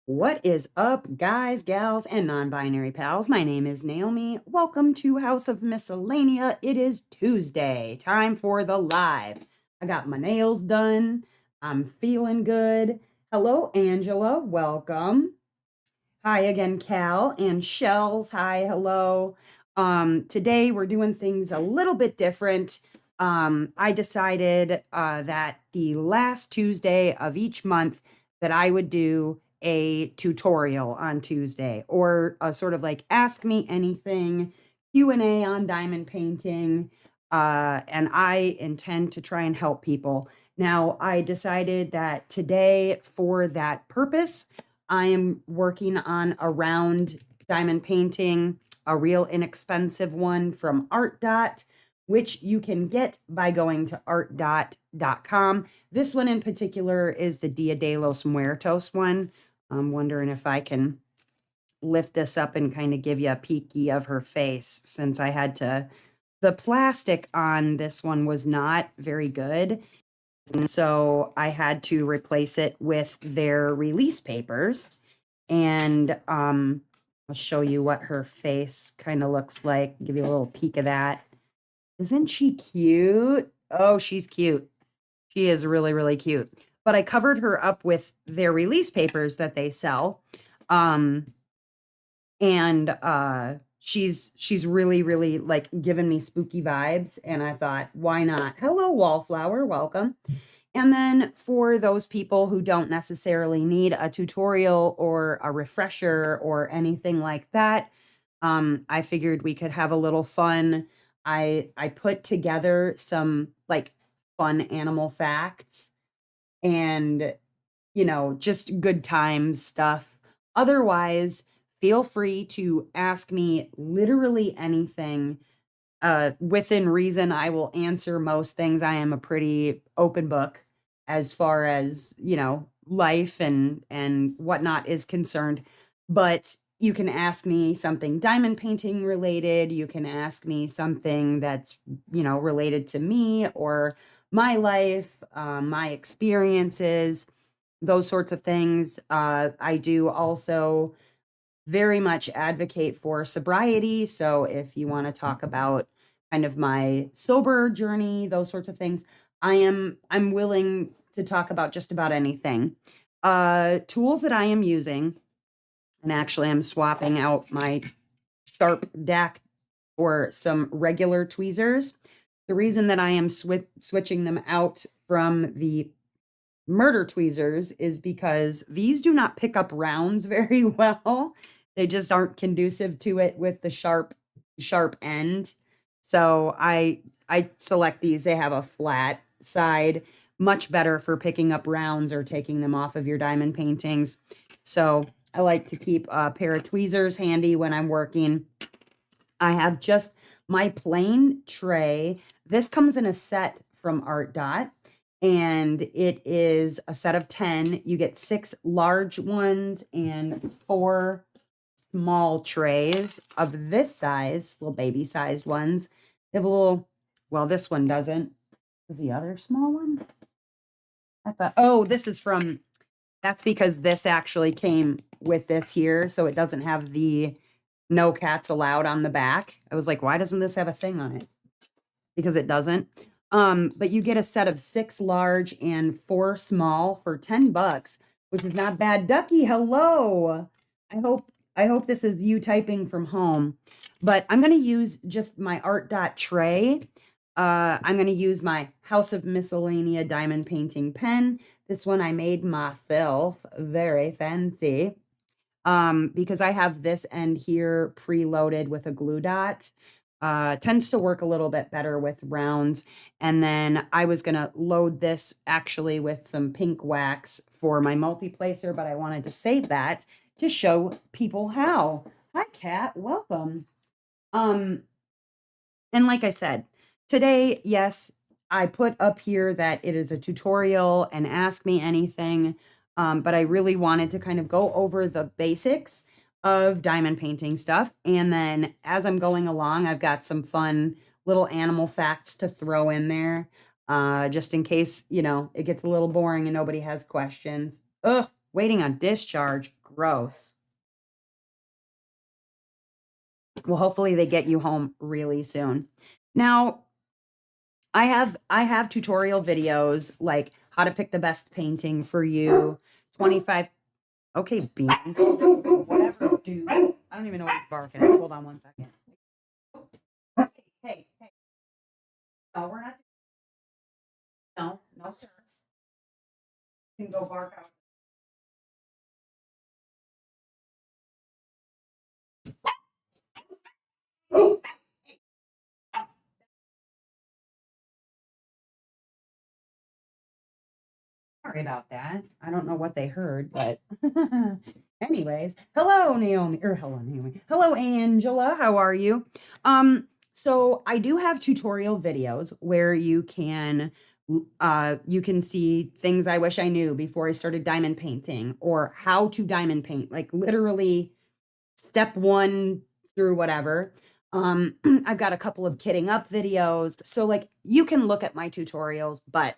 What is up, guys, gals, and non binary pals? My name is Naomi. Welcome to House of Miscellanea. It is Tuesday, time for the live. I got my nails done. I'm feeling good. Hello, Angela. Welcome. Hi again, Cal and Shells. Hi, hello. Today we're doing things a little bit different. I decided that the last Tuesday of each month that I would do a tutorial on Tuesday or a sort of like ask me anything Q&A on diamond painting. And I intend to try and help people. Now, I decided that today, for that purpose, I am working on a round diamond painting, a real inexpensive one from Art Dot, which you can get by going to artdot.com. This one in particular is the Dia de los Muertos one. I'm wondering if I can lift this up and kind of give you a peeky of her face, since the plastic on this one was not very good. And so I had to replace it with their release papers. And I'll show you what her face kind of looks like, give you a little peek of that. Isn't she cute? Oh, she's cute. She is really, really cute. But I covered her up with their release papers that they sell. And she's really, really like giving me spooky vibes. And I thought, why not? Hello, Wallflower, welcome. And then for those people who don't necessarily need a tutorial or a refresher or anything like that, I figured we could have a little fun. I put together some like fun animal facts and, just good times stuff. Otherwise, feel free to ask me literally anything. Within reason, I will answer most things. I am a pretty open book as far as, life and whatnot is concerned. But you can ask me something diamond painting related. You can ask me something that's, related to me or my life, my experiences, those sorts of things. I do also very much advocate for sobriety. So if you want to talk about kind of my sober journey, those sorts of things, I'm willing to talk about just about anything. Tools that I am using, and actually I'm swapping out my sharp DAC for some regular tweezers. The reason that I am switching them out from the murder tweezers is because these do not pick up rounds very well. They just aren't conducive to it with the sharp end. So I select these. They have a flat side, much better for picking up rounds or taking them off of your diamond paintings. So I like to keep a pair of tweezers handy when I'm working. I have just my plain tray. This comes in a set from Art Dot, and it is a set of 10. You get 6 large ones and 4 small trays of this size, little baby sized ones. They have a little, well, this one doesn't. Is the other small one? I thought, oh, that's because this actually came with this here. So it doesn't have the no cats allowed on the back. I was like, why doesn't this have a thing on it? Because it doesn't. But you get a set of 6 large and 4 small for $10, which is not bad. Ducky, hello. I hope this is you typing from home. But I'm going to use just my Art Dot tray. I'm going to use my House of Miscellanea diamond painting pen. This one I made myself, very fancy. Because I have this end here preloaded with a glue dot. Tends to work a little bit better with rounds. And then I was going to load this actually with some pink wax for my multi-placer, but I wanted to save that to show people how. Hi, Kat. Welcome. And like I said, today, yes, I put up here that it is a tutorial and ask me anything. But I really wanted to kind of go over the basics of diamond painting stuff. And then as I'm going along, I've got some fun little animal facts to throw in there, just in case, it gets a little boring and nobody has questions. Ugh, waiting on discharge. gross. Well, hopefully they get you home really soon. Now, I have tutorial videos like how to pick the best painting for you. 25. Okay, Beans. Whatever, dude. I don't even know what he's barking at. Hold on one second. Hey. No, we're not. No, no, sir. You can go bark out. Sorry about that. I don't know what they heard, but anyways, hello Naomi, or hello Naomi. Hello Angela, how are you? So I do have tutorial videos where you can see things I wish I knew before I started diamond painting or how to diamond paint, like literally step 1 through whatever. I've got a couple of kitting up videos. So like you can look at my tutorials, but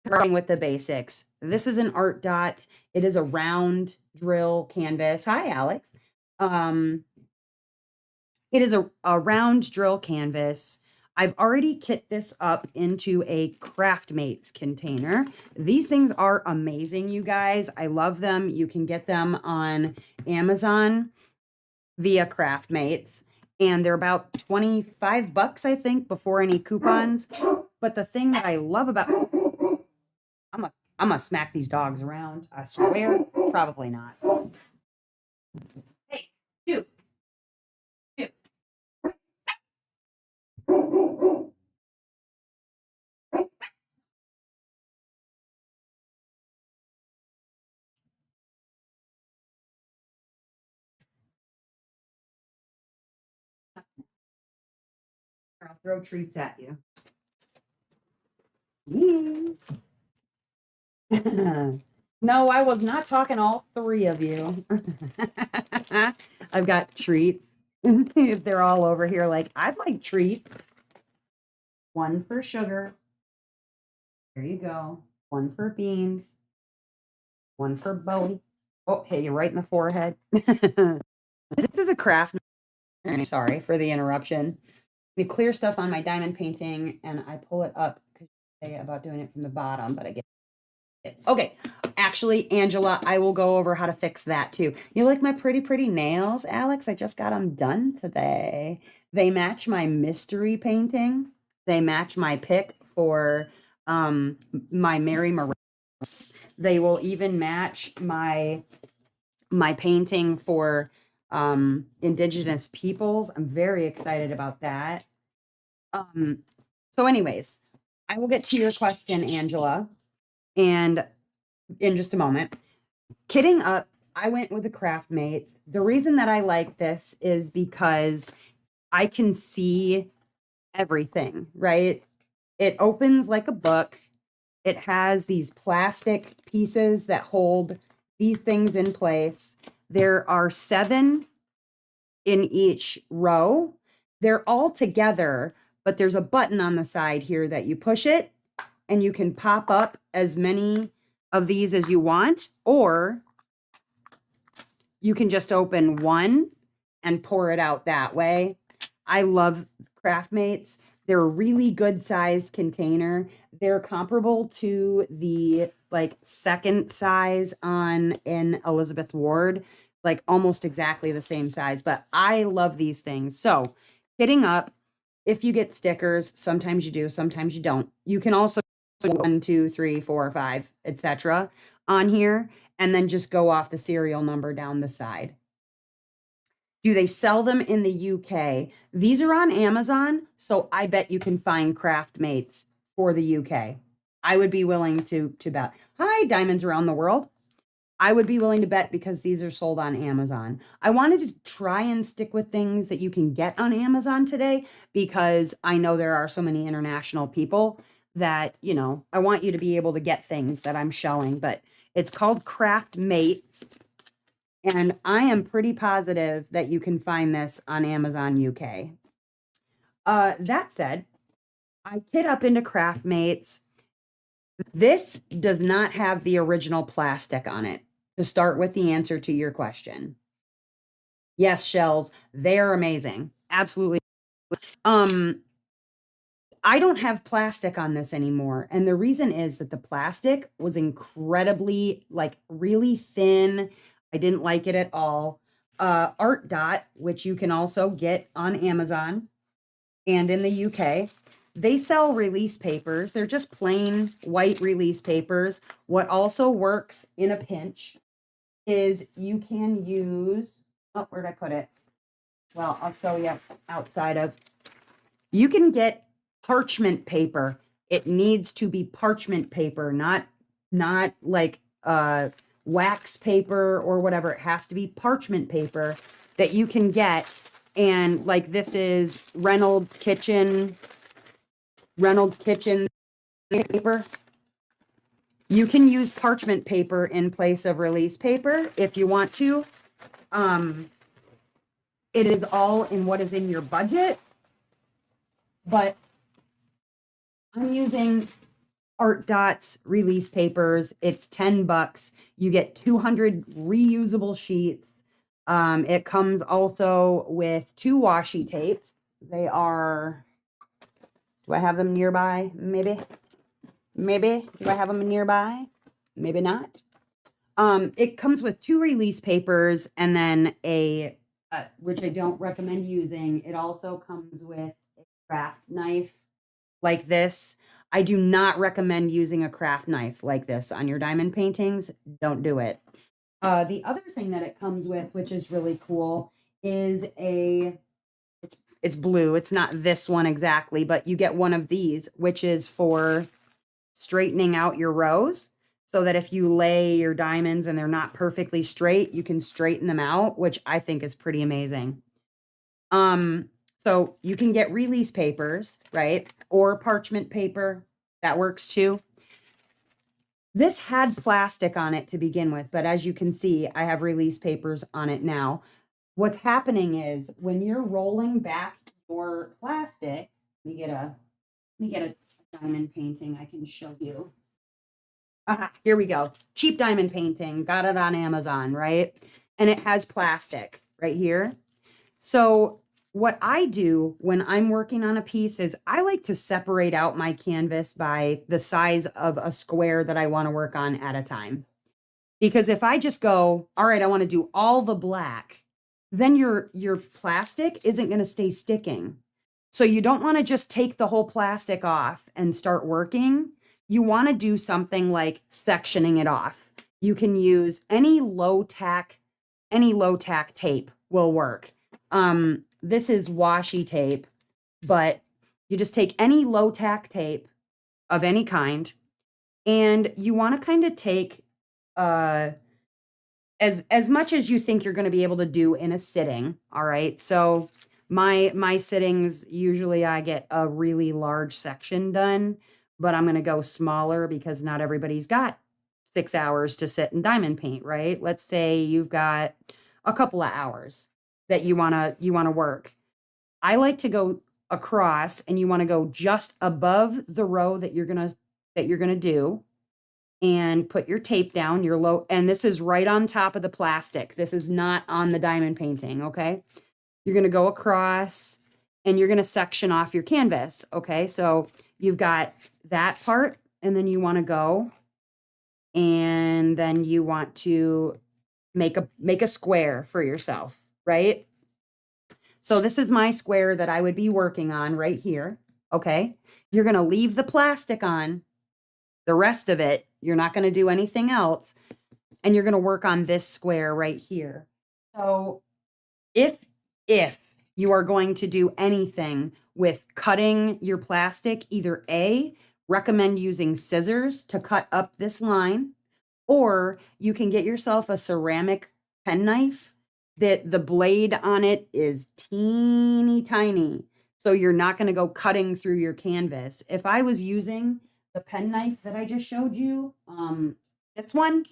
starting with the basics. This is an art dot. It is a round drill canvas. Hi, Alex. Um, it is a round drill canvas. I've already kit this up into a Craftmates container. These things are amazing, you guys. I love them. You can get them on Amazon via Craftmates, and they're about 25 bucks, I think, before any coupons. But the thing that I love about I'm gonna smack these dogs around. I swear, probably not. Hey, you, you. I'll throw treats at you. No, I was not talking all 3 of you. I've got treats. They're all over here like, I'd like treats. 1 for sugar. There you go. 1 for beans. 1 for Bowie. Oh, hit you right in the forehead. This is a craft. Sorry for the interruption. We clear stuff on my diamond painting and I pull it up because you say about doing it from the bottom, but I get it. Okay. Actually, Angela, I will go over how to fix that too. You like my pretty nails, Alex? I just got them done today. They match my mystery painting. They match my pick for my Mary Morales. They will even match my painting for indigenous peoples. I'm very excited about that. So anyways, I will get to your question, Angela, and in just a moment. Kitting up, I went with a Craftmates. The reason that I like this is because I can see everything, right? It opens like a book. It has these plastic pieces that hold these things in place. There are 7 in each row. They're all together, but there's a button on the side here that you push it and you can pop up as many of these as you want, or you can just open 1 and pour it out that way. I love Craftmates. They're a really good sized container. They're comparable to the like second size on in Elizabeth Ward, like almost exactly the same size, but I love these things. So hitting up, if you get stickers, sometimes you do, sometimes you don't. You can also 1, 2, 3, 4, 5, etc. on here, and then just go off the serial number down the side. Do they sell them in the UK? These are on Amazon, so I bet you can find Craftmates for the UK. I would be willing to bet. Hi, Diamonds Around the World. I would be willing to bet because these are sold on Amazon. I wanted to try and stick with things that you can get on Amazon today because I know there are so many international people that, I want you to be able to get things that I'm showing, but it's called Craftmates. And I am pretty positive that you can find this on Amazon UK. That said, I kit up into Craftmates. This does not have the original plastic on it. to start with the answer to your question. Yes, shells, they're amazing. Absolutely. Um, I don't have plastic on this anymore. And the reason is that the plastic was incredibly, like, really thin. I didn't like it at all. Art Dot, which you can also get on Amazon and in the UK, they sell release papers. They're just plain white release papers. What also works in a pinch is you can use, oh, where'd I put it? Well, I'll show you outside of, you can get parchment paper. It needs to be parchment paper, not like wax paper or whatever. It has to be parchment paper that you can get. And like this is Reynolds Kitchen paper. You can use parchment paper in place of release paper if you want to. It is all in what is in your budget, but I'm using Art Dot's release papers. It's $10. You get 200 reusable sheets. It comes also with 2 washi tapes. They are, do I have them nearby? Maybe. Do I have them nearby? Maybe not. It comes with 2 release papers and then a, which I don't recommend using. It also comes with a craft knife like this. I do not recommend using a craft knife like this on your diamond paintings. Don't do it. The other thing that it comes with, which is really cool, is it's blue. It's not this one exactly, but you get one of these, which is for straightening out your rows so that if you lay your diamonds and they're not perfectly straight, you can straighten them out, which I think is pretty amazing. So you can get release papers, right? Or parchment paper. That works too. This had plastic on it to begin with, but as you can see, I have release papers on it now. What's happening is when you're rolling back your plastic, let me get a diamond painting I can show you. Aha, here we go. Cheap diamond painting. Got it on Amazon, right? And it has plastic right here. So what I do when I'm working on a piece is I like to separate out my canvas by the size of a square that I want to work on at a time. Because if I just go, all right, I want to do all the black, then your plastic isn't going to stay sticking. So you don't want to just take the whole plastic off and start working. You want to do something like sectioning it off. You can use any low tack tape will work. This is washi tape, but you just take any low tack tape of any kind, and you want to kind of take as much as you think you're going to be able to do in a sitting. All right. So my sittings, usually I get a really large section done, but I'm going to go smaller because not everybody's got 6 hours to sit and diamond paint, right? Let's say you've got a couple of hours that you want to work. I like to go across, and you want to go just above the row that you're going to do, and put your tape down, your low, and this is right on top of the plastic. This is not on the diamond painting, okay? You're going to go across and you're going to section off your canvas, okay? So you've got that part, and then you want to go, and then you want to make a square for yourself, right? So this is my square that I would be working on right here, okay? You're going to leave the plastic on. The rest of it, you're not going to do anything else, and you're going to work on this square right here. So if you are going to do anything with cutting your plastic, either A, recommend using scissors to cut up this line, or you can get yourself a ceramic penknife that the blade on it is teeny tiny. So you're not going to go cutting through your canvas. If I was using the penknife that I just showed you, this one,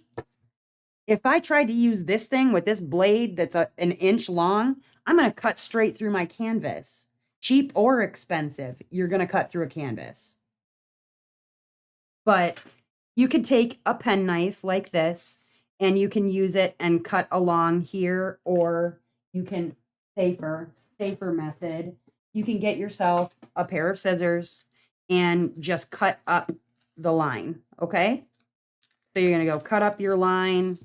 if I tried to use this thing with this blade that's an inch long, I'm going to cut straight through my canvas. Cheap or expensive, you're going to cut through a canvas. But you could take a penknife like this, and you can use it and cut along here, or you can safer method. You can get yourself a pair of scissors and just cut up the line. Okay. So you're going to go cut up your line.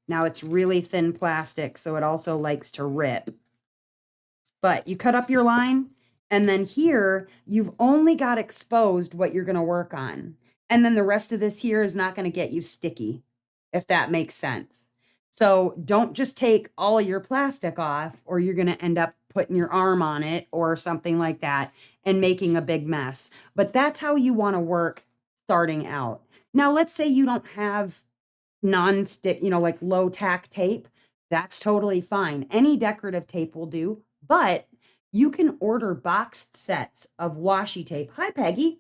Now it's really thin plastic, so it also likes to rip. But you cut up your line, and then here you've only got exposed what you're going to work on. And then the rest of this here is not going to get you sticky, if that makes sense. So don't just take all your plastic off, or you're going to end up putting your arm on it or something like that and making a big mess. But that's how you want to work starting out. Now, let's say you don't have non-stick, like low tack tape. That's totally fine. Any decorative tape will do, but you can order boxed sets of washi tape. Hi, Peggy.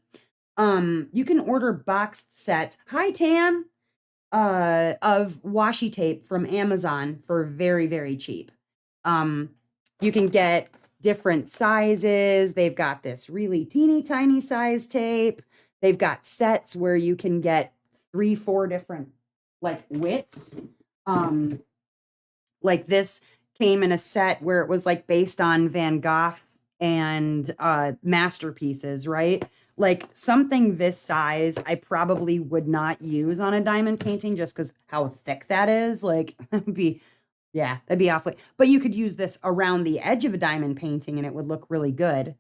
You can order boxed sets. Hi, Tam. Of washi tape from Amazon for very, very cheap. You can get different sizes. They've got this really teeny tiny size tape. They've got sets where you can get 3-4 different like widths. Like this came in a set where it was like based on Van Gogh and masterpieces, right? Like something this size, I probably would not use on a diamond painting just because how thick that is. Like, that'd be awfully. But you could use this around the edge of a diamond painting and it would look really good.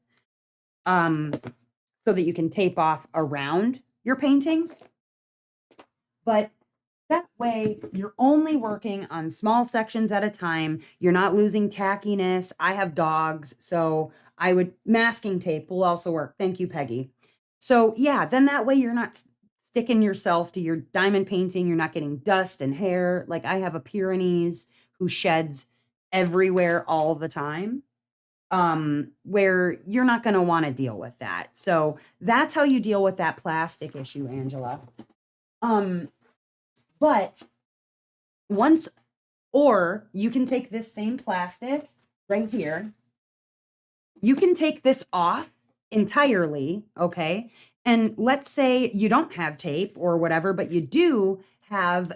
So that you can tape off around your paintings. But that way, you're only working on small sections at a time. You're not losing tackiness. I have dogs, so masking tape will also work. Thank you, Peggy. So yeah, then that way you're not sticking yourself to your diamond painting. You're not getting dust and hair. Like I have a Pyrenees who sheds everywhere all the time, where you're not going to want to deal with that. So that's how you deal with that plastic issue, Angela. But or you can take this same plastic right here. You can take this off entirely, okay? And let's say you don't have tape or whatever, but you do have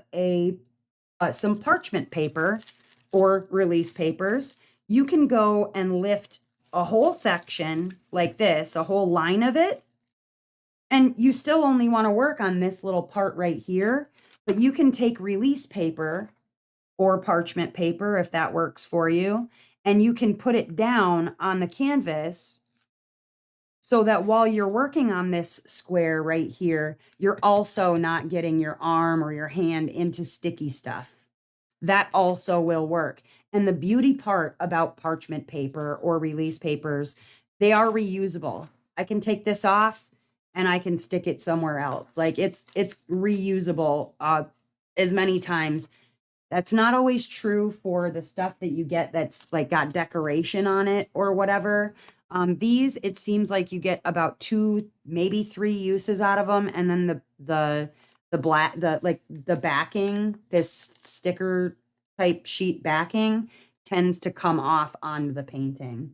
some parchment paper or release papers. You can go and lift a whole section like this, a whole line of it. And you still only want to work on this little part right here, but you can take release paper or parchment paper if that works for you, and you can put it down on the canvas so that while you're working on this square right here, you're also not getting your arm or your hand into sticky stuff. That also will work. And the beauty part about parchment paper or release papers, they are reusable. I can take this off and I can stick it somewhere else. Like it's reusable as many times. That's not always true for the stuff that you get that's like got decoration on it or whatever. These, it seems like you get about 2, maybe 3 uses out of them, and then the backing, this sticker type sheet backing, tends to come off onto the painting.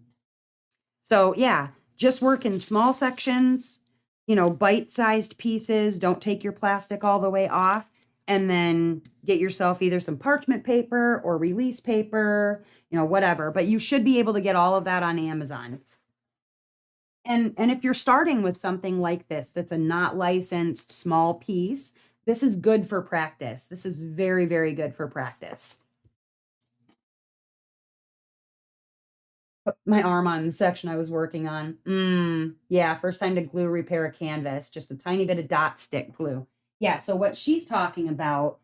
So yeah, just work in small sections, bite-sized pieces. Don't take your plastic all the way off. And then get yourself either some parchment paper or release paper, whatever. But you should be able to get all of that on Amazon. And if you're starting with something like this, that's a not licensed small piece, this is good for practice. This is very, very good for practice. Put my arm on the section I was working on. Yeah, first time to glue repair a canvas, just a tiny bit of dot stick glue. Yeah, so what she's talking about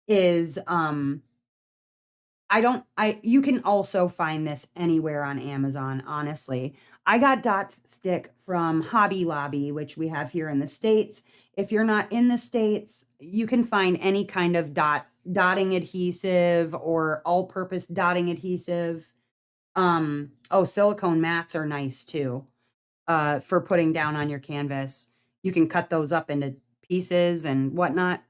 is you can also find this anywhere on Amazon, honestly. I got dot stick from Hobby Lobby, which we have here in the States. If you're not in the States, you can find any kind of dotting adhesive or all-purpose dotting adhesive. Silicone mats are nice too, for putting down on your canvas. You can cut those up into pieces and whatnot.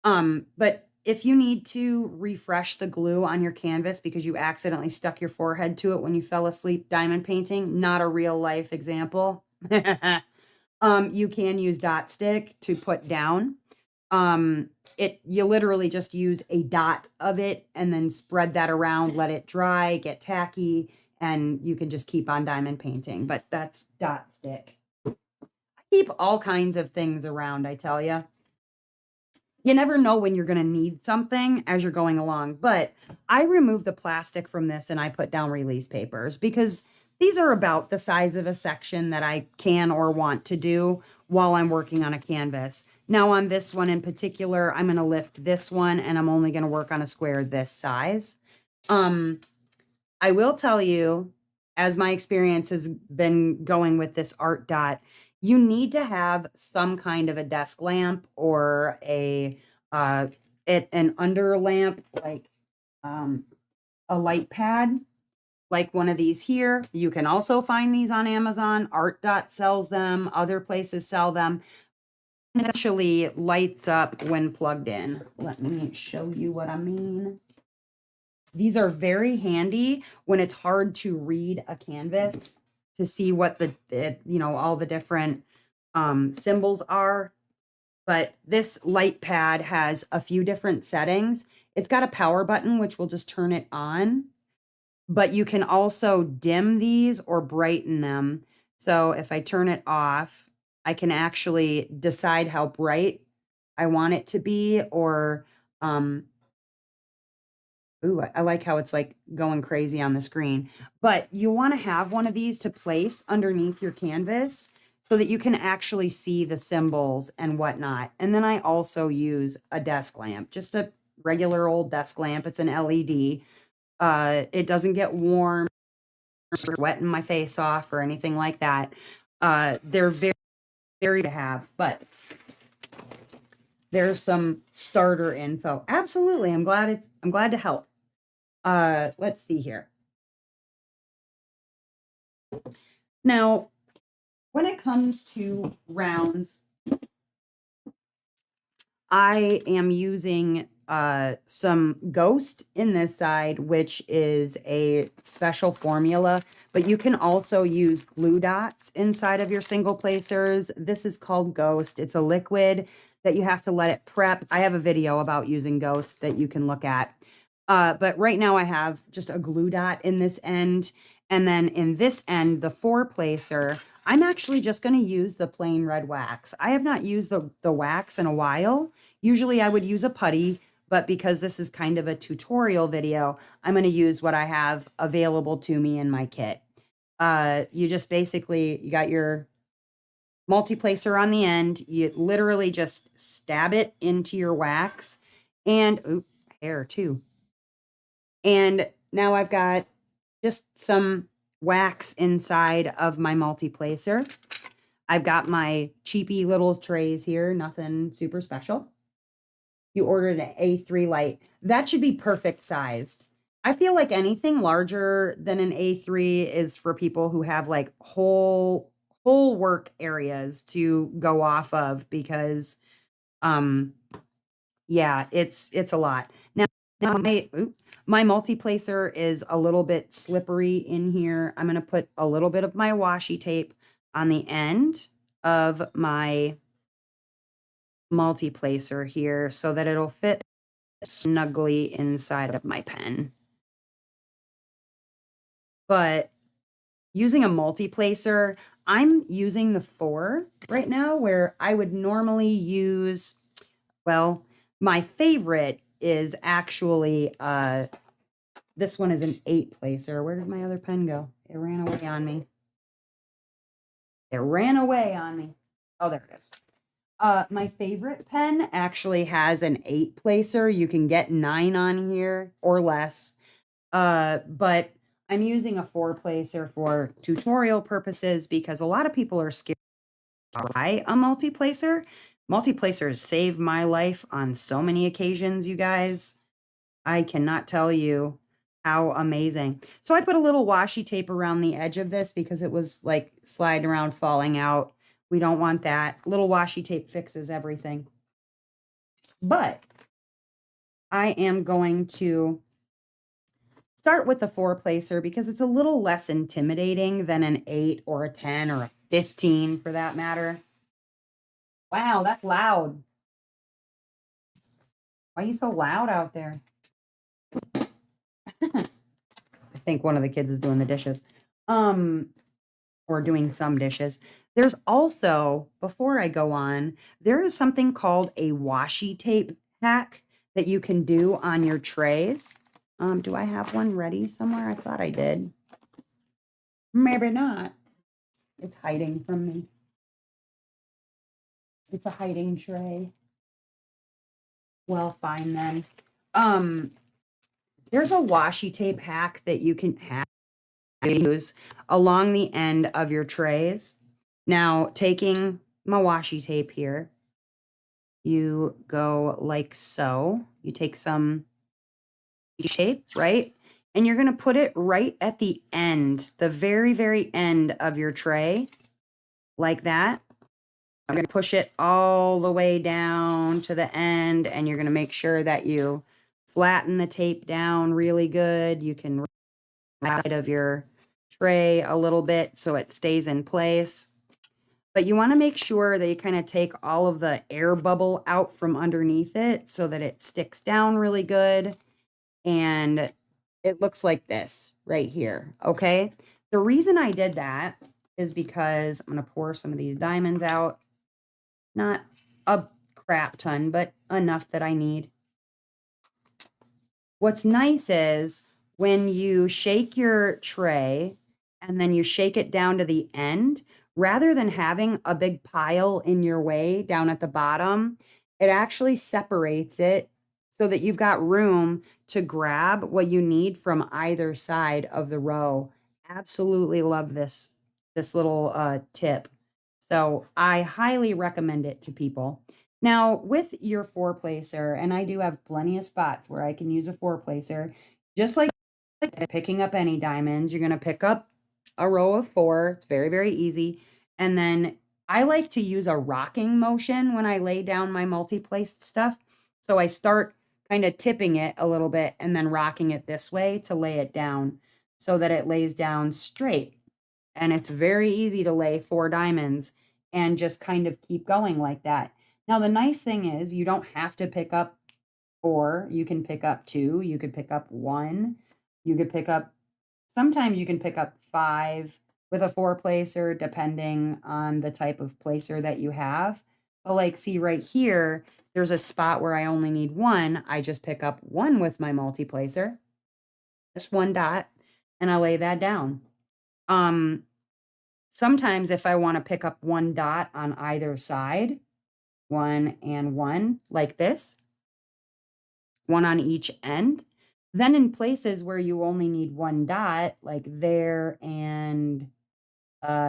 But if you need to refresh the glue on your canvas because you accidentally stuck your forehead to it when you fell asleep diamond painting, not a real life example, you can use dot stick to put down. You literally just use a dot of it and then spread that around, let it dry, get tacky, and you can just keep on diamond painting. But that's dot stick. I keep all kinds of things around, I tell you. You never know when you're going to need something as you're going along. But I removed the plastic from this and I put down release papers because these are about the size of a section that I can or want to do while I'm working on a canvas. Now on this one in particular, I'm going to lift this one and I'm only going to work on a square this size. I will tell you, as my experience has been going with this art dot, you need to have some kind of a desk lamp or an under lamp, like a light pad, like one of these here. You can also find these on Amazon. Art dot sells them. Other places sell them. It actually lights up when plugged in. Let me show you what I mean. These are very handy when it's hard to read a canvas to see what all the different symbols are. But this light pad has a few different settings. It's got a power button, which will just turn it on. But you can also dim these or brighten them. So if I turn it off, I can actually decide how bright I want it to be, or ooh, I like how it's like going crazy on the screen. But you want to have one of these to place underneath your canvas so that you can actually see the symbols and whatnot. And then I also use a desk lamp, just a regular old desk lamp. It's an LED. It doesn't get warm or sweating my face off or anything like that. They're very, very to have, but there's some starter info. Absolutely. I'm glad to help. Let's see here. Now, when it comes to rounds, I am using some Ghost in this side, which is a special formula, but you can also use glue dots inside of your single placers. This is called Ghost. It's a liquid that you have to let it prep. I have a video about using Ghost that you can look at. But right now I have just a glue dot in this end. And then in this end, the four placer, I'm actually just going to use the plain red wax. I have not used the wax in a while. Usually I would use a putty, but because this is kind of a tutorial video, I'm going to use what I have available to me in my kit. You just basically, you got your multi-placer on the end. You literally just stab it into your wax and, ooh, hair too. And now I've got just some wax inside of my multi-placer. I've got my cheapy little trays here, nothing super special. You ordered an A3 light. That should be perfect sized. I feel like anything larger than an A3 is for people who have like whole work areas to go off of because yeah, it's a lot. Now my multi-placer is a little bit slippery in here. I'm going to put a little bit of my washi tape on the end of my multi-placer here so that it'll fit snugly inside of my pen. But using a multi-placer, I'm using the 4 right now, where I would normally use, well, my favorite is actually this one is an 8 placer. Where did my other pen go? It ran away on me. It ran away on me. Oh, there it is. My favorite pen actually has an 8 placer. You can get 9 on here or less. But I'm using a 4 placer for tutorial purposes because a lot of people are scared to buy a multi-placer. Multi-placers saved my life on so many occasions, you guys. I cannot tell you how amazing. So I put a little washi tape around the edge of this because it was like sliding around, falling out. We don't want that. Little washi tape fixes everything. But I am going to start with the 4 placer because it's a little less intimidating than an 8 or a 10 or a 15 for that matter. Wow, that's loud. Why are you so loud out there? I think one of the kids is doing the dishes. Um, or doing some dishes. There's also, before I go on, there is something called a washi tape hack that you can do on your trays. Do I have one ready somewhere? I thought I did. Maybe not. It's hiding from me. It's a hiding tray. Well, fine then. Um, there's a washi tape hack that you can use along the end of your trays. Now, taking my washi tape here, you go like so. You take some tape, right? And you're going to put it right at the end, the very, very end of your tray, like that. I'm going to push it all the way down to the end, and you're going to make sure that you flatten the tape down really good. You can side of your tray a little bit so it stays in place. But you want to make sure that you kind of take all of the air bubble out from underneath it so that it sticks down really good. And it looks like this right here. Okay. The reason I did that is because I'm going to pour some of these diamonds out. Not a crap ton, but enough that I need. What's nice is when you shake your tray and then you shake it down to the end, rather than having a big pile in your way down at the bottom, it actually separates it so that you've got room to grab what you need from either side of the row. Absolutely love this little tip. So I highly recommend it to people. Now, with your four placer, and I do have plenty of spots where I can use a four placer, just like picking up any diamonds, you're going to pick up a row of four. It's very, very easy. And then I like to use a rocking motion when I lay down my multi-placed stuff. So I start kind of tipping it a little bit and then rocking it this way to lay it down so that it lays down straight. And it's very easy to lay four diamonds and just kind of keep going like that. Now, the nice thing is you don't have to pick up four. You can pick up two. You could pick up one. You could pick up, sometimes you can pick up five with a four placer, depending on the type of placer that you have. But like, see right here, there's a spot where I only need one. I just pick up one with my multi placer, just one dot, and I lay that down. Sometimes if I want to pick up one dot on either side, one and one like this, one on each end. Then in places where you only need one dot, like there and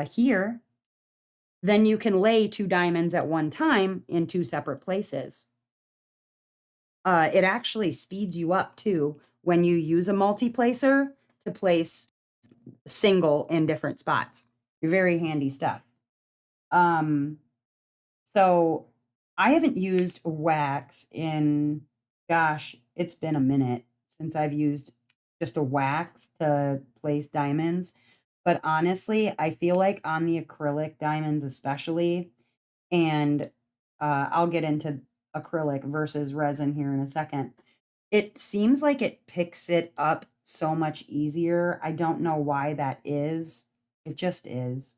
here, then you can lay two diamonds at one time in two separate places. It actually speeds you up too when you use a multi-placer to place single in different spots. Very handy stuff. So I haven't used wax in, gosh, it's been a minute since I've used just a wax to place diamonds. But honestly, I feel like on the acrylic diamonds, especially, and I'll get into acrylic versus resin here in a second. It seems like it picks it up so much easier. I don't know why that is. It just is.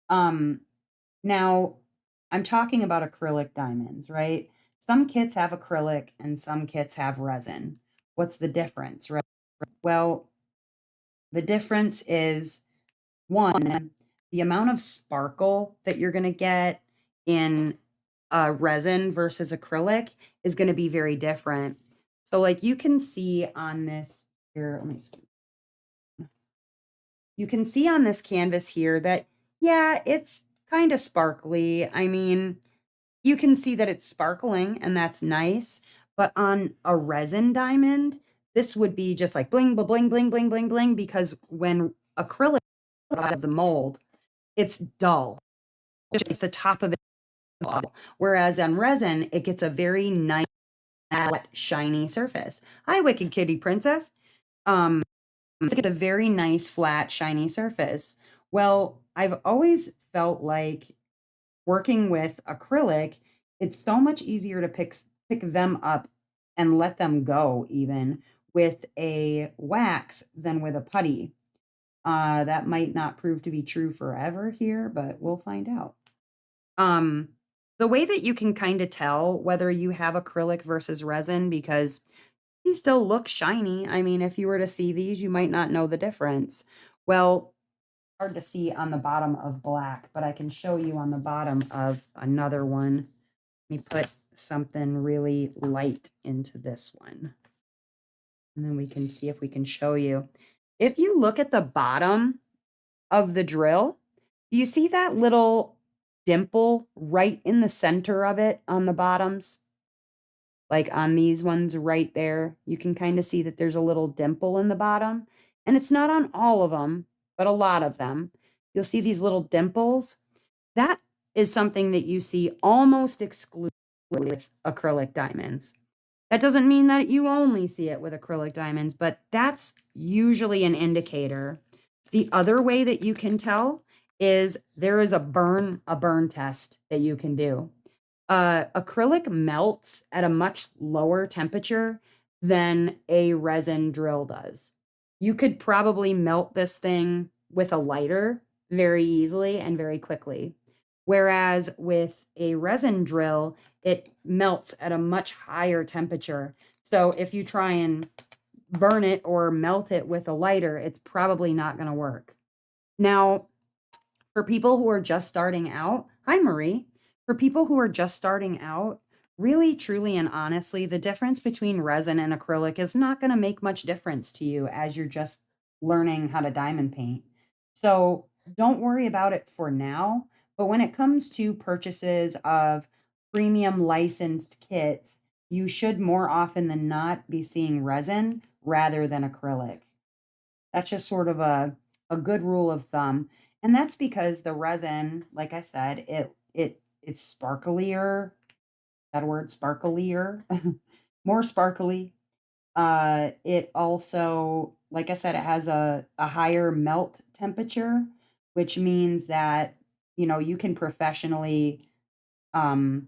Um, Now, I'm talking about acrylic diamonds, right? Some kits have acrylic and some kits have resin. What's the difference, right? Well, the difference is one, the amount of sparkle that you're going to get in resin versus acrylic is going to be very different. So, like you can see on this here, let me see. You can see on this canvas here that, yeah, it's kind of sparkly. I mean, you can see that it's sparkling and that's nice, but on a resin diamond, this would be just like bling, bling, bling, bling, bling, bling, because when acrylic out of the mold, it's dull. It's the top of it. Whereas on resin, it gets a very nice, shiny surface. Hi, Wicked Kitty Princess. It's like a very nice, flat, shiny surface. Well, I've always felt like working with acrylic, it's so much easier to pick them up and let them go even with a wax than with a putty. That might not prove to be true forever here, but we'll find out. Um, the way that you can kind of tell whether you have acrylic versus resin, because these still look shiny. I mean, if you were to see these, you might not know the difference. Well, hard to see on the bottom of black, but I can show you on the bottom of another one. Let me put something really light into this one. And then we can see if we can show you. If you look at the bottom of the drill, you see that little dimple right in the center of it on the bottoms? Like on these ones right there, you can kind of see that there's a little dimple in the bottom. And it's not on all of them, but a lot of them. You'll see these little dimples. That is something that you see almost exclusively with acrylic diamonds. That doesn't mean that you only see it with acrylic diamonds, but that's usually an indicator. The other way that you can tell is there is a burn test that you can do. Acrylic melts at a much lower temperature than a resin drill does. You could probably melt this thing with a lighter very easily and very quickly. Whereas with a resin drill, it melts at a much higher temperature. So if you try and burn it or melt it with a lighter, it's probably not going to work. Now, for people who are just starting out, hi, Marie. For people who are just starting out, really, truly, and honestly, the difference between resin and acrylic is not going to make much difference to you as you're just learning how to diamond paint. So don't worry about it for now. But when it comes to purchases of premium licensed kits, you should more often than not be seeing resin rather than acrylic. That's just sort of a good rule of thumb. And that's because the resin, like I said, it's sparklier. That word sparklier, more sparkly. It also, like I said, it has a higher melt temperature, which means that you can um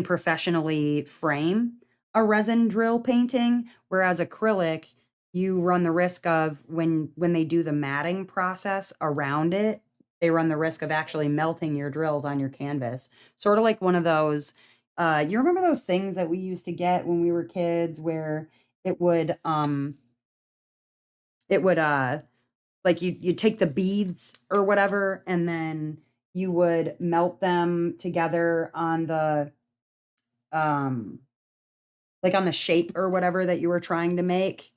professionally frame a resin drill painting, whereas acrylic, you run the risk of when they do the matting process around it, they run the risk of actually melting your drills on your canvas. Sort of like one of those, you remember those things that we used to get when we were kids where it would it would like you take the beads or whatever and then you would melt them together on the um like on the shape or whatever that you were trying to make.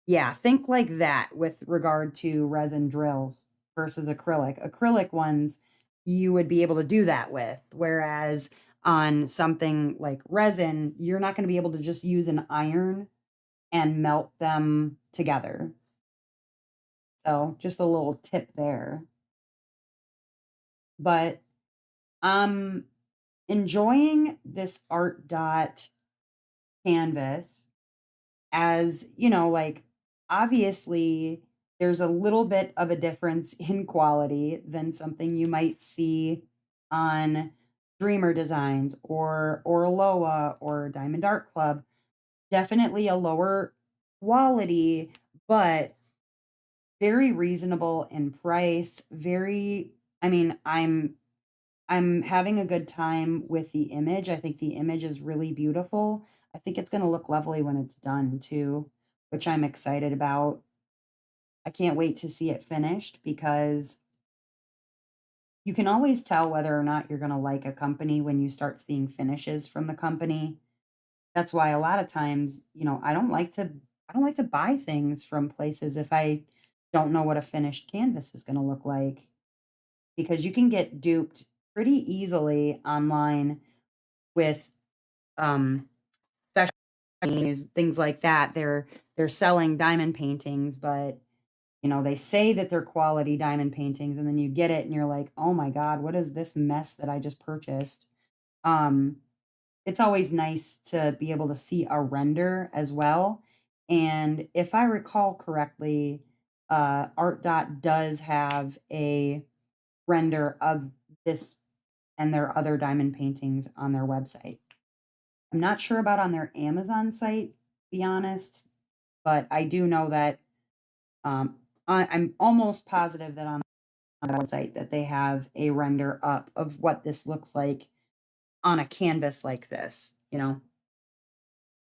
Yeah, think like that with regard to resin drills versus acrylic. Acrylic ones, you would be able to do that with, whereas on something like resin, you're not going to be able to just use an iron and melt them together. So, just a little tip there. But I'm enjoying this art dot canvas as like obviously there's a little bit of a difference in quality than something you might see on Dreamer Designs or Aloha or Diamond Art Club. Definitely a lower quality, but very reasonable in price. Very, I mean, I'm having a good time with the image. I think the image is really beautiful. I think it's going to look lovely when it's done too, which I'm excited about. I can't wait to see it finished because you can always tell whether or not you're going to like a company when you start seeing finishes from the company. That's why a lot of times, I don't like to buy things from places if I don't know what a finished canvas is going to look like because you can get duped pretty easily online with um special things like that. They're selling diamond paintings, but they say that they're quality diamond paintings, and then you get it and you're like, oh my God, what is this mess that I just purchased? Um, it's always nice to be able to see a render as well. And if I recall correctly, Art Dot does have a render of this and their other diamond paintings on their website. I'm not sure about on their Amazon site, to be honest, but I do know that I'm almost positive that on the website that they have a render up of what this looks like on a canvas like this, you know?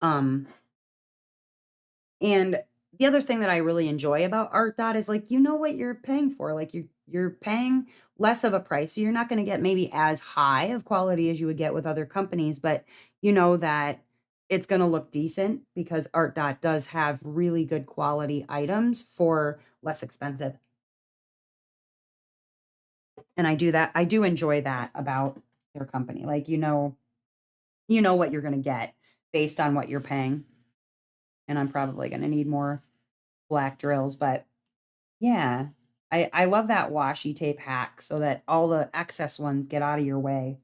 Um, and the other thing that I really enjoy about Art Dot is like you know what you're paying for. Like you're paying less of a price. So you're not going to get maybe as high of quality as you would get with other companies, but you know that it's going to look decent because Art Dot does have really good quality items for less expensive. And I do enjoy that about their company. Like you know what you're going to get based on what you're paying. And I'm probably going to need more black drills, but yeah, I love that washi tape hack so that all the excess ones get out of your way.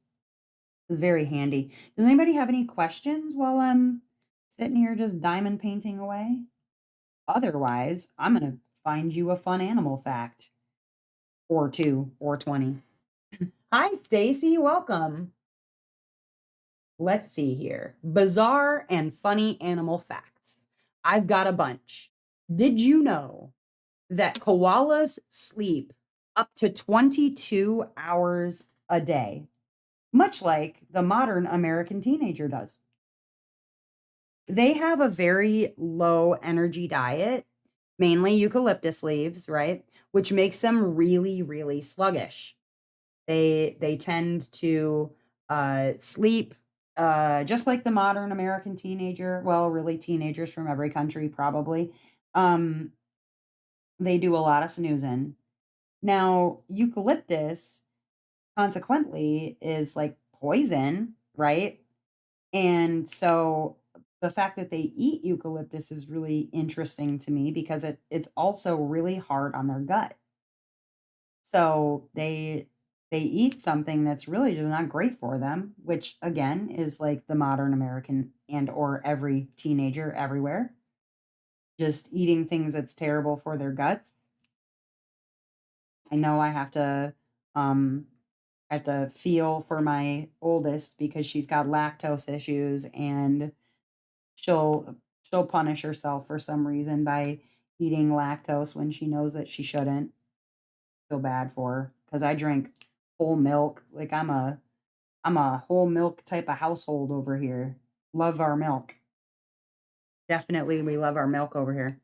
It's very handy. Does anybody have any questions while I'm sitting here just diamond painting away? Otherwise, I'm going to find you a fun animal fact or two or 20. Hi, Stacy. Welcome. Let's see here. Bizarre and funny animal facts. I've got a bunch. Did you know that koalas sleep up to 22 hours a day, much like the modern American teenager does? They have a very low energy diet, mainly eucalyptus leaves, right? Which makes them really, really sluggish. They tend to sleep just like the modern American teenager. Well, really, teenagers from every country probably. Um, they do a lot of snoozing. Now, eucalyptus consequently is like poison, right? And so the fact that they eat eucalyptus is really interesting to me because it's also really hard on their gut. So they eat something that's really just not great for them, which again is like the modern American and or every teenager everywhere, just eating things that's terrible for their guts. I know um I have to feel for my oldest because she's got lactose issues and she'll punish herself for some reason by eating lactose when she knows that she shouldn't. Feel bad for her because I drink whole milk. Like I'm a whole milk type of household over here. Love our milk. Definitely we love our milk over here.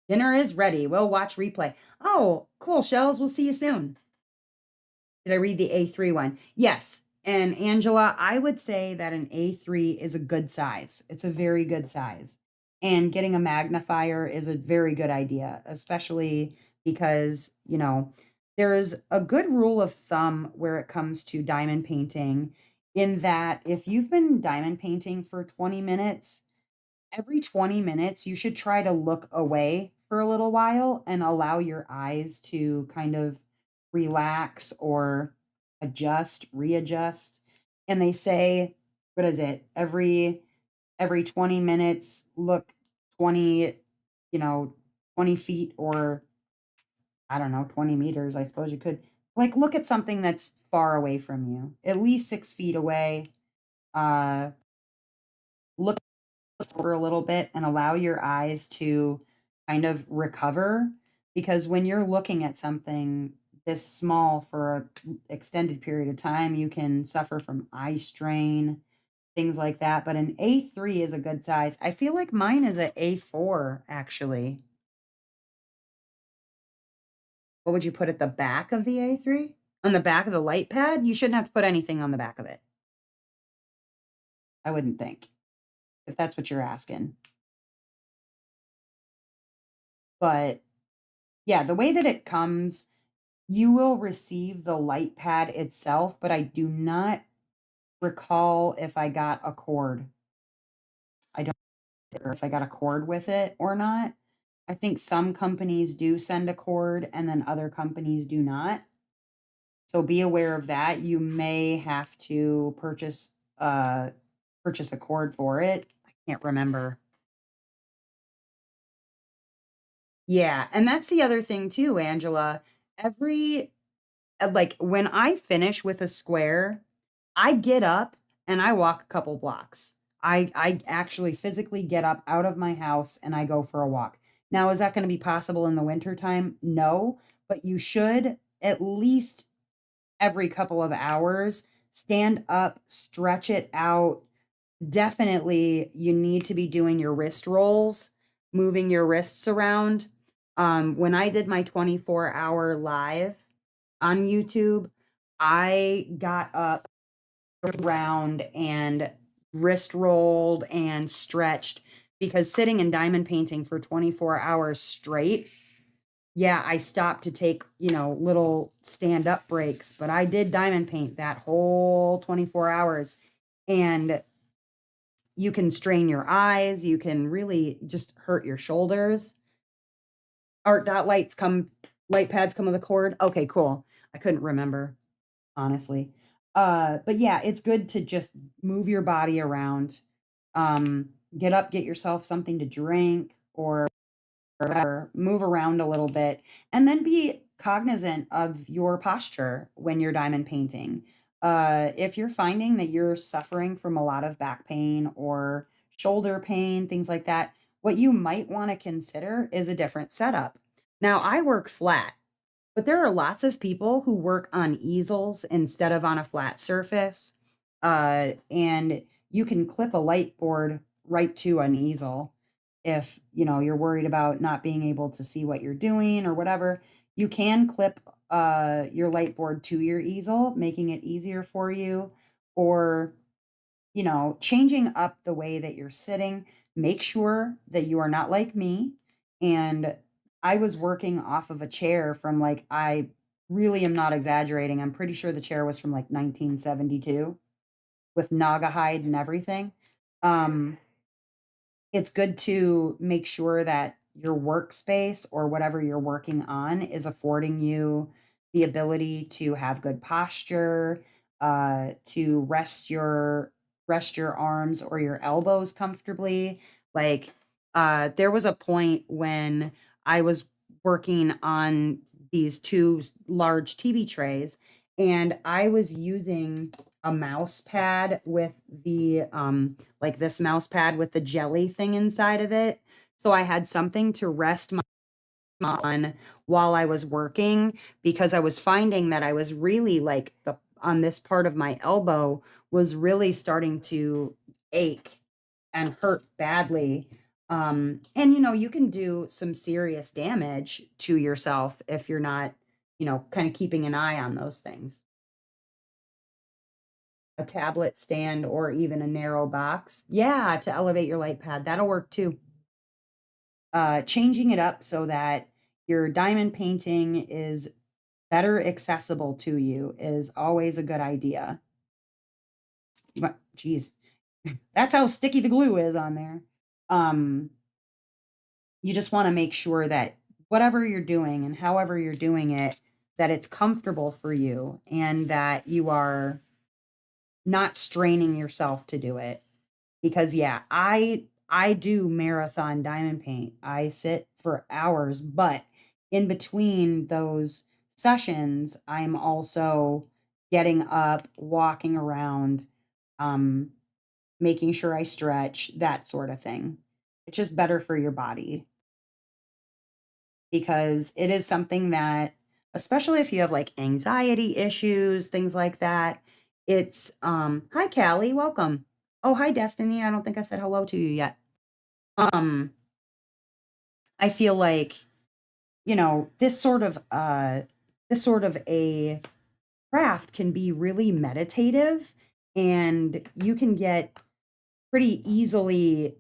Dinner is ready. We'll watch replay. Oh, cool, Shells. We'll see you soon. Did I read the A3 one? Yes. And Angela, I would say that an A3 is a good size. It's a very good size. And getting a magnifier is a very good idea, especially because, you know, there is a good rule of thumb where it comes to diamond painting in that if you've been diamond painting for 20 minutes, every 20 minutes, you should try to look away for a little while and allow your eyes to kind of relax or adjust, readjust. And they say, what is it? Every 20 minutes, look 20, you know, 20 feet or I don't know, 20 meters. I suppose you could like look at something that's far away from you, at least 6 feet away. Look for a little bit and allow your eyes to kind of recover because when you're looking at something this small for an extended period of time you can suffer from eye strain, things like that, but an A3 is a good size. I feel like mine is a A4 actually. What would you put at the back of the A3? On the back of the light pad? You shouldn't have to put anything on the back of it. I wouldn't think, if that's what you're asking. But yeah, the way that it comes, you will receive the light pad itself, but I do not recall if I got a cord. I don't know if I got a cord with it or not. I think some companies do send a cord and then other companies do not. So be aware of that. You may have to purchase a cord for it. I can't remember. Yeah, and that's the other thing too, Angela. Every like when I finish with a square, I get up and I walk a couple blocks. I actually physically get up out of my house and I go for a walk. Now, is that going to be possible in the wintertime? No, but you should at least every couple of hours stand up, stretch it out. Definitely, you need to be doing your wrist rolls, moving your wrists around. When I did my 24-hour live on YouTube, I got up around and wrist rolled and stretched because sitting in diamond painting for 24 hours straight, yeah, I stopped to take, little stand up breaks, but I did diamond paint that whole 24 hours. And you can strain your eyes, you can really just hurt your shoulders. Art dot light pads come with a cord. Okay, cool. I couldn't remember, honestly. But yeah, it's good to just move your body around. Get up, get yourself something to drink or whatever, move around a little bit, and then be cognizant of your posture when you're diamond painting. If you're finding that you're suffering from a lot of back pain or shoulder pain, things like that, what you might want to consider is a different setup. Now, I work flat, but there are lots of people who work on easels instead of on a flat surface. And you can clip a light board right to an easel if you're worried about not being able to see what you're doing or whatever. You can clip your light board to your easel, making it easier for you, or changing up the way that you're sitting. Make sure that you are not like me. And I was working off of a chair from, like, I really am not exaggerating. I'm pretty sure the chair was from like 1972 with naga hide and everything. Um, it's good to make sure that your workspace or whatever you're working on is affording you the ability to have good posture, to rest your arms or your elbows comfortably. Like, there was a point when I was working on these large TV trays, and I was using a mouse pad with the like this mouse pad with the jelly thing inside of it. So I had something to rest my on while I was working because I was finding that I was really like the on this part of my elbow was really starting to ache and hurt badly. And you can do some serious damage to yourself if you're not, kind of keeping an eye on those things. A tablet stand or even a narrow box. Yeah, to elevate your light pad. That'll work too. Changing it up so that your diamond painting is better accessible to you is always a good idea. Geez, that's how sticky the glue is on there. Um, you just want to make sure that whatever you're doing and however you're doing it, that it's comfortable for you and that you are not straining yourself to do it. Because yeah, I do marathon diamond paint. I sit for hours, but in between those sessions, I'm also getting up, walking around, um, making sure I stretch, that sort of thing. It's just better for your body because it is something that, especially if you have like anxiety issues, things like that, it's hi Callie, welcome. Oh, hi Destiny. I don't think I said hello to you yet. Um, I feel like, this sort of a craft can be really meditative and you can get pretty easily,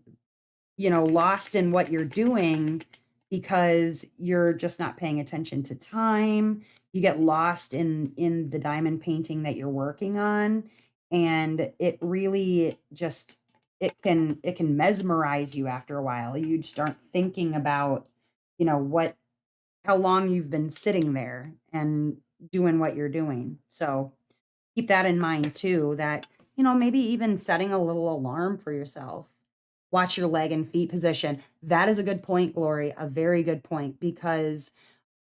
lost in what you're doing because you're just not paying attention to time. You get lost in the diamond painting that you're working on, and it really just it can mesmerize you after a while. You just aren't thinking about, what how long you've been sitting there and doing what you're doing. So keep that in mind too, that, maybe even setting a little alarm for yourself. Watch your leg and feet position. That is a good point, Glory, a very good point, because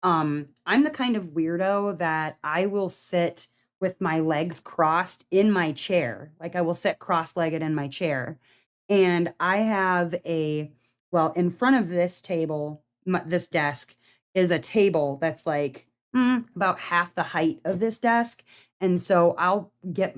I'm the kind of weirdo that I will sit with my legs crossed in my chair. Like I will sit cross-legged in my chair. And I have well, in front of this table, this desk is a table that's like about half the height of this desk. And so I'll get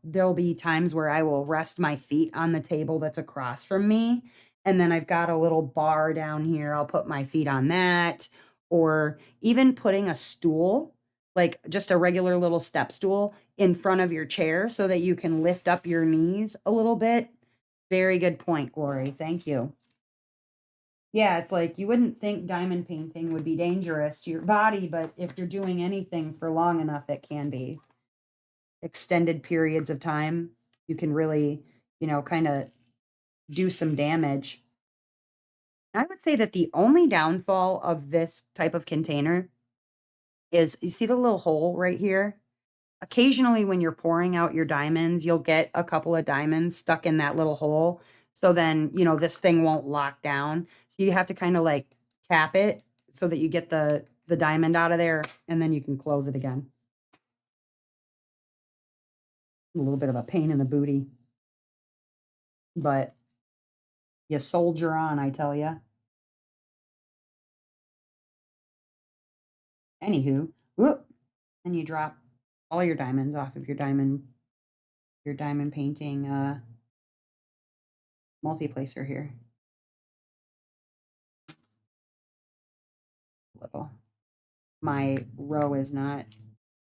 there'll be times where I will rest my feet on the table that's across from me. And then I've got a little bar down here. I'll put my feet on that, or even putting a stool, like just a regular little step stool in front of your chair so that you can lift up your knees a little bit. Very good point, Glory. Thank you. Yeah, it's like you wouldn't think diamond painting would be dangerous to your body, but if you're doing anything for long enough, it can be. Extended periods of time, you can really, kind of do some damage. I would say that the only downfall of this type of container is you see the little hole right here? Occasionally, when you're pouring out your diamonds, you'll get a couple of diamonds stuck in that little hole. So then, this thing won't lock down. So you have to kind of like tap it so that you get the diamond out of there, and then you can close it again. A little bit of a pain in the booty, but you soldier on, I tell you. Anywho, whoop, and you drop all your diamonds off of your diamond painting multi-placer here. Little. My row is not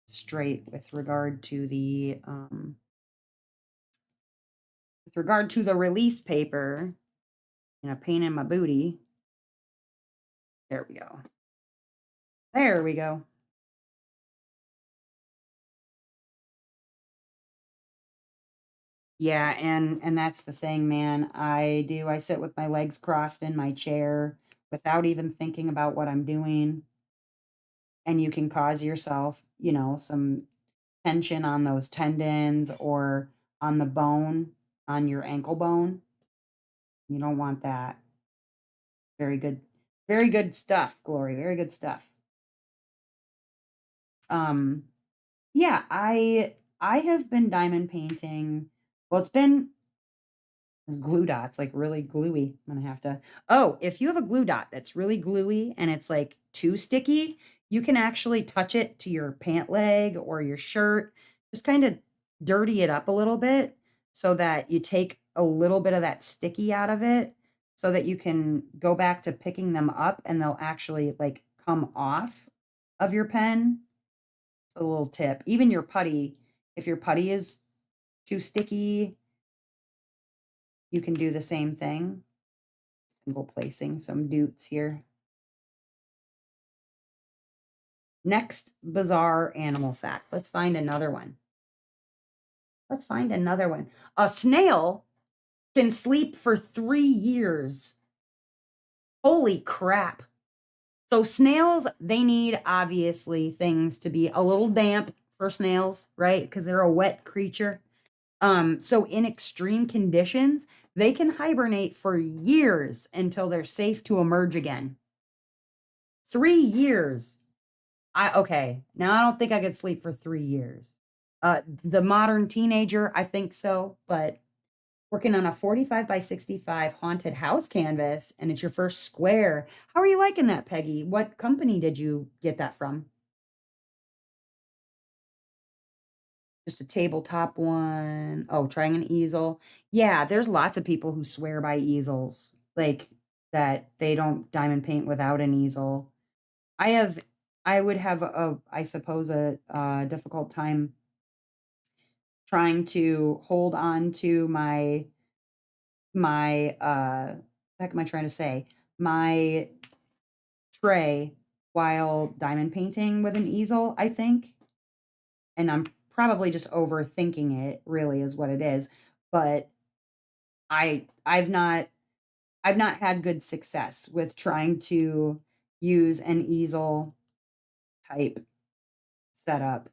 straight with regard to the release paper, and a pain in my booty. There we go. There we go. Yeah, and that's the thing, man. I sit with my legs crossed in my chair without even thinking about what I'm doing, and you can cause yourself, some tension on those tendons or on the bone, on your ankle bone. You don't want that. Very good. Very good stuff, Glory. Very good stuff. Um yeah, I have been diamond painting. Well, it's glue dots, like really gluey. I'm gonna have to. Oh, if you have a glue dot that's really gluey and it's like too sticky, you can actually touch it to your pant leg or your shirt. Just kind of dirty it up a little bit so that you take a little bit of that sticky out of it so that you can go back to picking them up and they'll actually like come off of your pen. It's a little tip. Even your putty, if your putty is too sticky, you can do the same thing. Single placing some doots here. Next bizarre animal fact. Let's find another one. Let's find another one. A snail can sleep for 3 years. Holy crap. So snails, they need obviously things to be a little damp for snails, right? Because they're a wet creature. So in extreme conditions, they can hibernate for years until they're safe to emerge again. 3 years. Okay. Now I don't think I could sleep for 3 years. The modern teenager, I think so, but working on a 45 by 65 haunted house canvas, and it's your first square. How are you liking that, Peggy? What company did you get that from? Just a tabletop one. Oh, trying an easel. Yeah, there's lots of people who swear by easels, like that they don't diamond paint without an easel. I have, I would have I suppose, a difficult time trying to hold on to what heck am I trying to say? My tray while diamond painting with an easel, I think. And I'm probably just overthinking it, really is what it is. But I've not had good success with trying to use an easel type setup.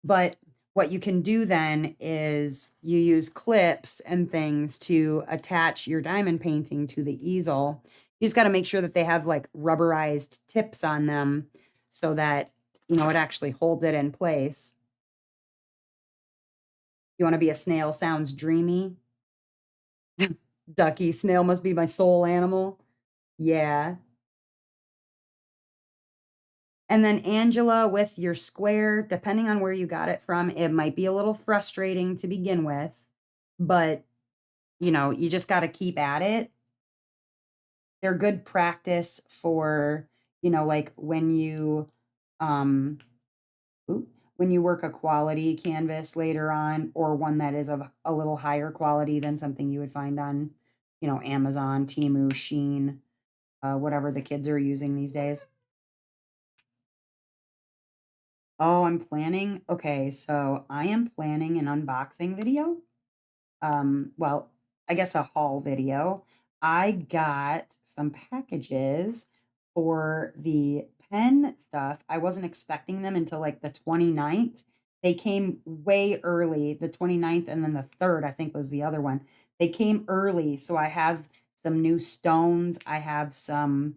But what you can do then is you use clips and things to attach your diamond painting to the easel. You just got to make sure that they have like rubberized tips on them so that, it actually holds it in place. You want to be a snail sounds dreamy? Ducky, snail must be my soul animal. Yeah. And then Angela, with your square, depending on where you got it from, it might be a little frustrating to begin with, but you just got to keep at it. They're good practice for, like um ooh, when you work a quality canvas later on, or one that is of a little higher quality than something you would find on, Amazon, Temu, Sheen, whatever the kids are using these days. Oh, I'm planning. Okay, so I am planning an unboxing video. Well, I guess a haul video. I got some packages for the pen stuff. I wasn't expecting them until like the 29th. They came way early, the 29th, and then the 3rd, I think was the other one. They came early, so I have some new stones. I have some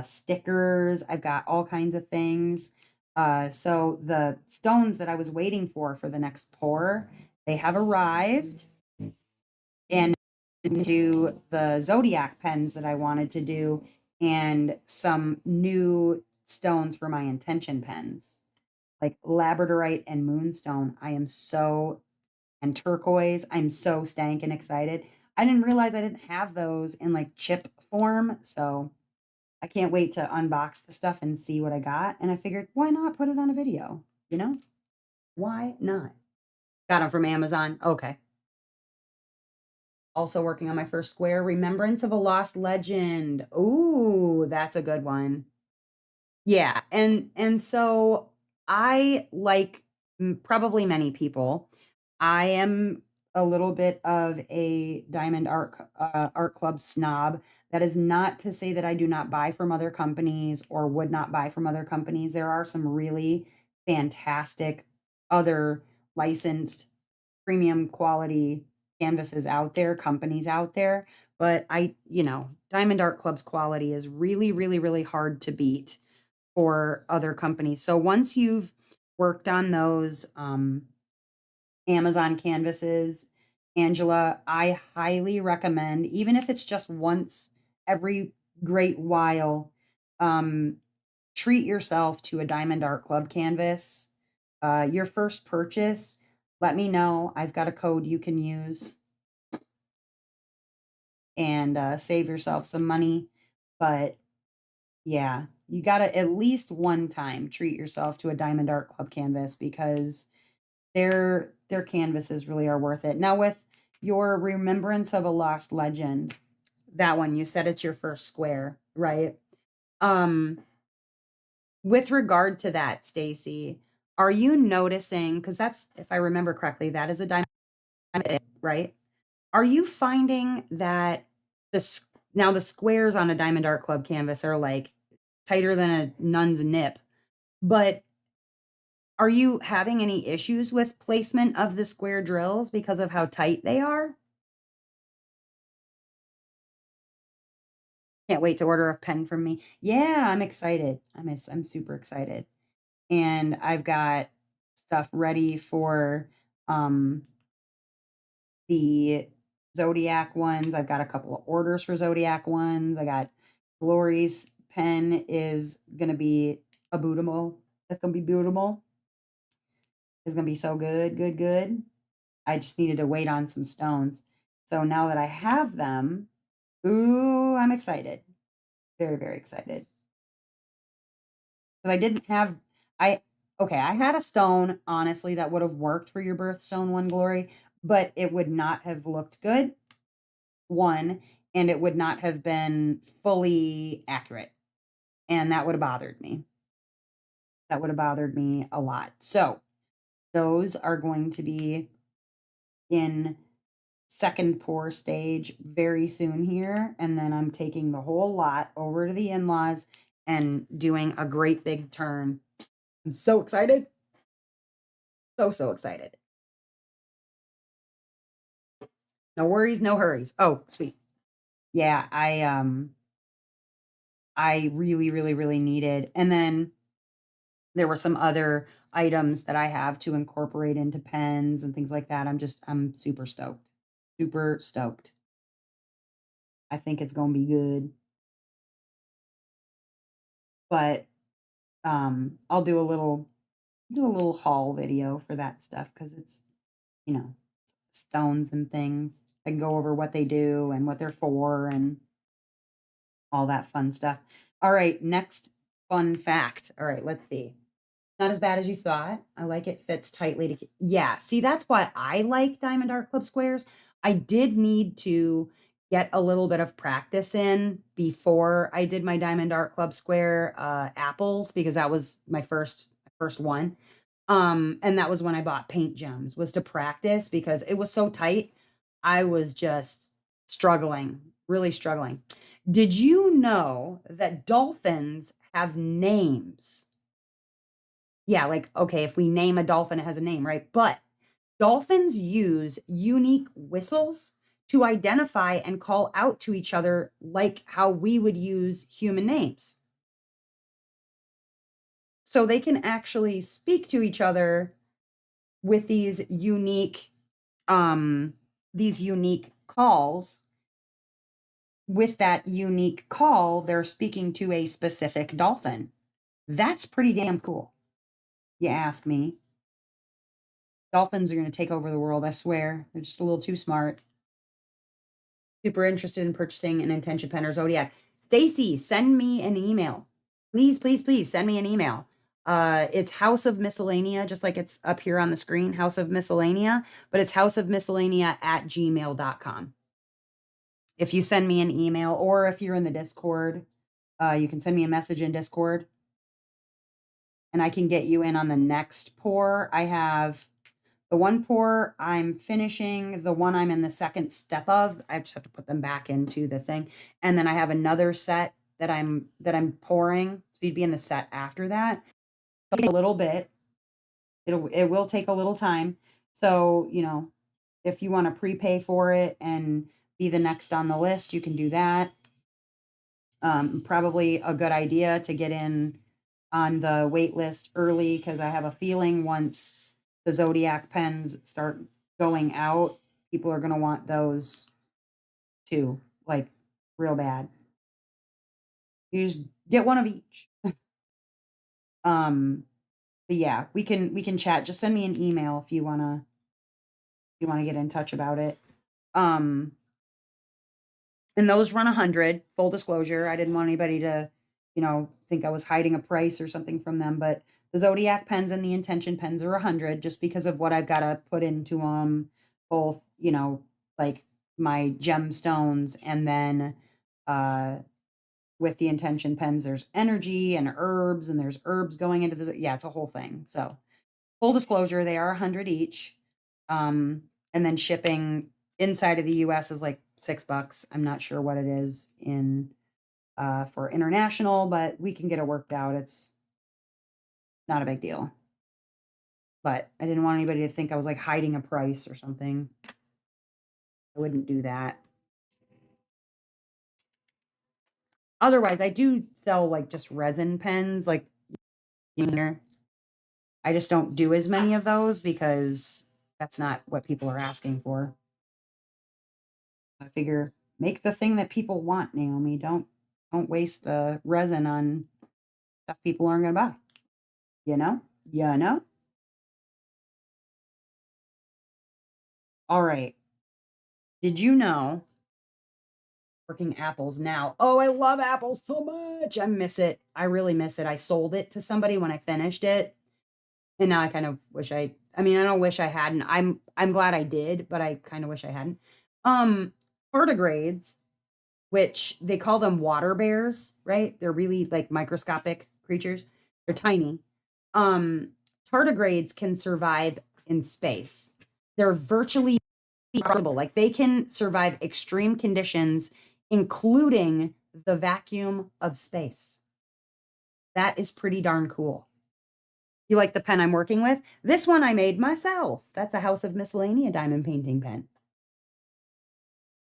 stickers. I've got all kinds of things. So the stones that I was waiting for the next pour, they have arrived, and do the zodiac pens that I wanted to do, and some new stones for my intention pens, like labradorite and moonstone. I am so and turquoise. I'm so stankin' excited. I didn't realize I didn't have those in like chip form, so I can't wait to unbox the stuff and see what I got. And I figured, why not put it on a video? You know, why not? Got them from Amazon. Okay. Also working on my first square, Remembrance of a Lost Legend. Ooh, that's a good one. Yeah, and so I like probably many people. I am a little bit of a Diamond Art Club snob. That is not to say that I do not buy from other companies or would not buy from other companies. There are some really fantastic other licensed premium quality canvases out there, companies out there, but Diamond Art Club's quality is really, really, really hard to beat for other companies. So once you've worked on those Amazon canvases, Angela, I highly recommend, even if it's just once every great while, um, treat yourself to a Diamond Art Club canvas. Your first purchase, let me know. I've got a code you can use and save yourself some money. But yeah, you got to at least one time treat yourself to a Diamond Art Club canvas, because their canvases really are worth it. Now with your Remembrance of a Lost Legend, that one you said it's your first square, right? Um with regard to that, Stacy, are you noticing, cuz that's, if I remember correctly, that is a diamond, right? Are you finding that now the squares on a Diamond Art Club canvas are like tighter than a nun's nip, but are you having any issues with placement of the square drills because of how tight they are? Can't wait to order a pen from me. Yeah, I'm excited. I'm super excited. And I've got stuff ready for um the Zodiac ones. I've got a couple of orders for Zodiac ones. I got Glory's pen is gonna be a bootable. That's gonna be bootable. It's gonna be so good, good, good. I just needed to wait on some stones. So now that I have them, ooh, I'm excited. Very, very excited. Because I didn't have I okay, I had a stone, honestly, that would have worked for your birthstone one, Glory, but it would not have looked good, one, and it would not have been fully accurate. And that would have bothered me. That would have bothered me a lot. So those are going to be in second pour stage very soon here. And then I'm taking the whole lot over to the in-laws and doing a great big turn. I'm so excited. So, so excited. No worries, no hurries. Oh, sweet. Yeah, I really, really, really needed. And then there were some other items that I have to incorporate into pens and things like that. I'm super stoked. Super stoked. I think it's gonna be good. But I'll do a little haul video for that stuff because it's, you know, stones and things. I can go over what they do and what they're for and all that fun stuff. All right, next fun fact. All right, let's see. Not as bad as you thought. I like it fits tightly to yeah, see, that's why I like diamond art club squares. I did need to get a little bit of practice in before I did my diamond art club square apples because that was my first one. And that was when I bought paint gems was to practice because it was so tight. I was just struggling, really struggling. Did you know that dolphins have names? Yeah, like, okay, if we name a dolphin, it has a name, right? But dolphins use unique whistles to identify and call out to each other like how we would use human names. So they can actually speak to each other with these unique calls. With that unique call, they're speaking to a specific dolphin. That's pretty damn cool. You ask me. Dolphins are going to take over the world, I swear. They're just a little too smart. Super interested in purchasing an intention pen or zodiac. Stacy, send me an email. Please, please, please send me an email. It's House of Miscellanea, just like it's up here on the screen, House of Miscellanea, but it's houseofmiscellanea@gmail.com. If you send me an email or if you're in the Discord, you can send me a message in Discord and I can get you in on the next pour. I have the one pour I'm finishing, the one I'm in the second step of. I just have to put them back into the thing. And then I have another set that I'm pouring. So you'd be in the set after that. A little bit. It will take a little time. So, if you want to prepay for it and be the next on the list, you can do that. Probably a good idea to get in on the wait list early because I have a feeling once the Zodiac pens start going out, people are going to want those too, like real bad. You just get one of each. But yeah, we can chat. Just send me an email if you wanna get in touch about it. Um, and those run 100. Full disclosure, I didn't want anybody to, think I was hiding a price or something from them. But the Zodiac pens and the Intention pens are 100 just because of what I've got to put into them, both, like my gemstones and then with the Intention pens, there's energy and there's herbs going into the, yeah, it's a whole thing. So full disclosure, they are 100 each. And then shipping inside of the US is like $6. I'm not sure what it is in for international, but we can get it worked out. It's not a big deal. But I didn't want anybody to think I was like hiding a price or something. I wouldn't do that. Otherwise, I do sell like just resin pens, like here. I just don't do as many of those because that's not what people are asking for. I figure make the thing that people want, Naomi. Don't waste the resin on stuff people aren't gonna buy. You know? You know? All right. Did you know working apples now? Oh, I love apples so much. I miss it. I really miss it. I sold it to somebody when I finished it. And now I kind of wish I mean, I don't wish I hadn't. I'm glad I did, but I kind of wish I hadn't. Tardigrades, which they call them water bears, right? They're really like microscopic creatures. They're tiny. Um, Tardigrades can survive in space. They're virtually impossible. Like they can survive extreme conditions, including the vacuum of space. That is pretty darn cool. You like the pen I'm working with? This one I made myself. That's a House of Miscellanea diamond painting pen.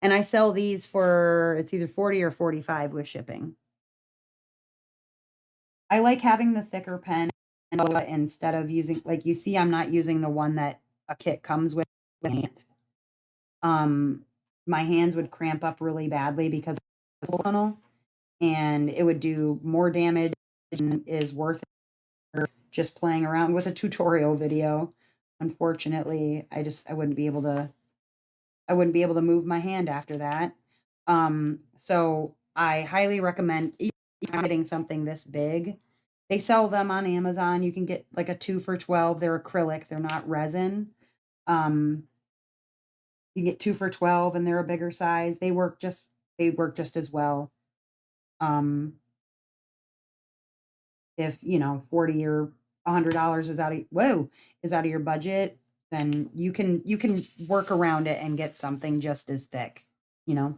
And I sell these for it's either 40 or 45 with shipping. I like having the thicker pen instead of using like you see I'm not using the one that a kit comes with. Um my hands would cramp up really badly because of the tunnel, and it would do more damage than is worth it just playing around with a tutorial video. Unfortunately, I wouldn't be able to move my hand after that. So I highly recommend getting something this big. They sell them on Amazon. You can get like a 2 for 12. They're acrylic, they're not resin. Um, you get 2 for 12 and they're a bigger size. They work just as well. Um, if, 40 or $100 is out of your budget, then you can work around it and get something just as thick, you know.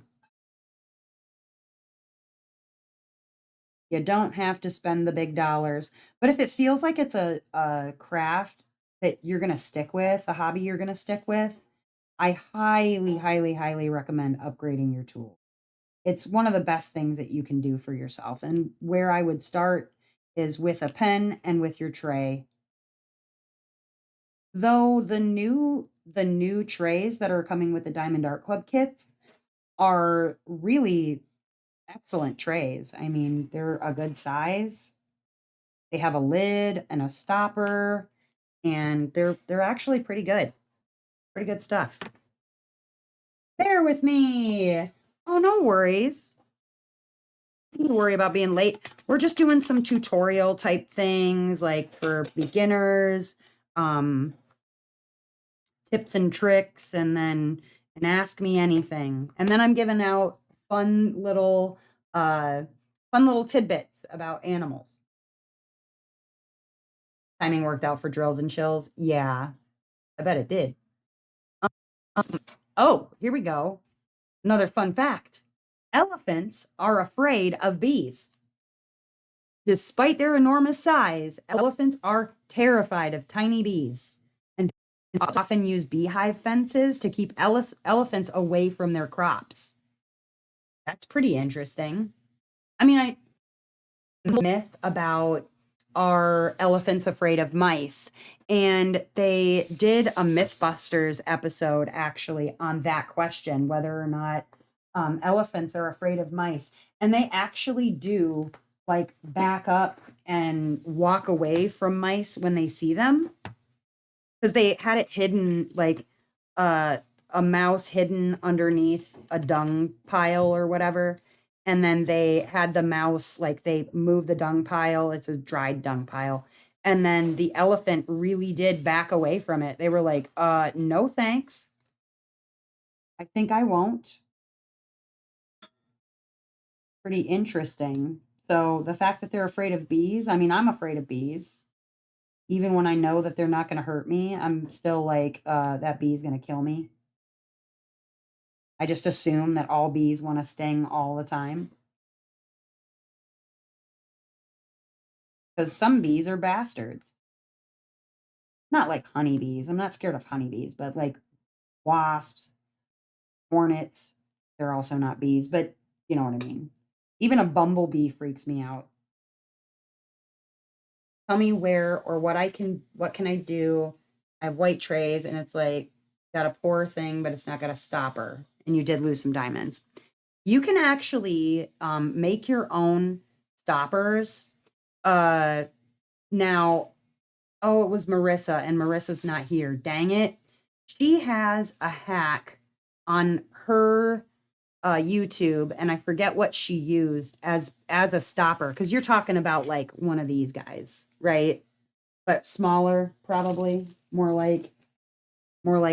You don't have to spend the big dollars, but if it feels like it's a craft that you're gonna stick with, a hobby you're gonna stick with, I highly, highly, highly recommend upgrading your tool. It's one of the best things that you can do for yourself. And where I would start is with a pen and with your tray. Though the new trays that are coming with the Diamond Art Club kits are really excellent trays. I mean, they're a good size. They have a lid and a stopper, and they're actually pretty good. Pretty good stuff. Bear with me. Oh, no worries. Don't worry about being late. We're just doing some tutorial type things like for beginners, um, tips and tricks, and ask me anything. And then I'm giving out fun little uh fun little tidbits about animals. Timing worked out for drills and chills. Yeah, I bet it did. Oh, here we go. Another fun fact. Elephants are afraid of bees. Despite their enormous size, elephants are terrified of tiny bees and often use beehive fences to keep elephants away from their crops. That's pretty interesting. I mean, I myth about are elephants afraid of mice? And they did a Mythbusters episode actually on that question, whether or not elephants are afraid of mice. And they actually do like back up and walk away from mice when they see them because they had it hidden like uh, a mouse hidden underneath a dung pile or whatever. And then they had the mouse, like they moved the dung pile. It's a dried dung pile. And then the elephant really did back away from it. They were like, no thanks. I think I won't. Pretty interesting. So the fact that they're afraid of bees, I mean, I'm afraid of bees. Even when I know that they're not going to hurt me, I'm still like, that bee's going to kill me. I just assume that all bees want to sting all the time because some bees are bastards. Not like honeybees. I'm not scared of honeybees, but like wasps, hornets, they're also not bees, but you know what I mean. Even a bumblebee freaks me out. Tell me where or what can I do? I have white trays and it's like got a pour thing, but it's not got a stopper. And you did lose some diamonds. You can actually make your own stoppers. Uh now, oh, it was Marissa, and Marissa's not here. Dang it. She has a hack on her YouTube, and I forget what she used as a stopper because you're talking about like one of these guys, right? But smaller, probably more like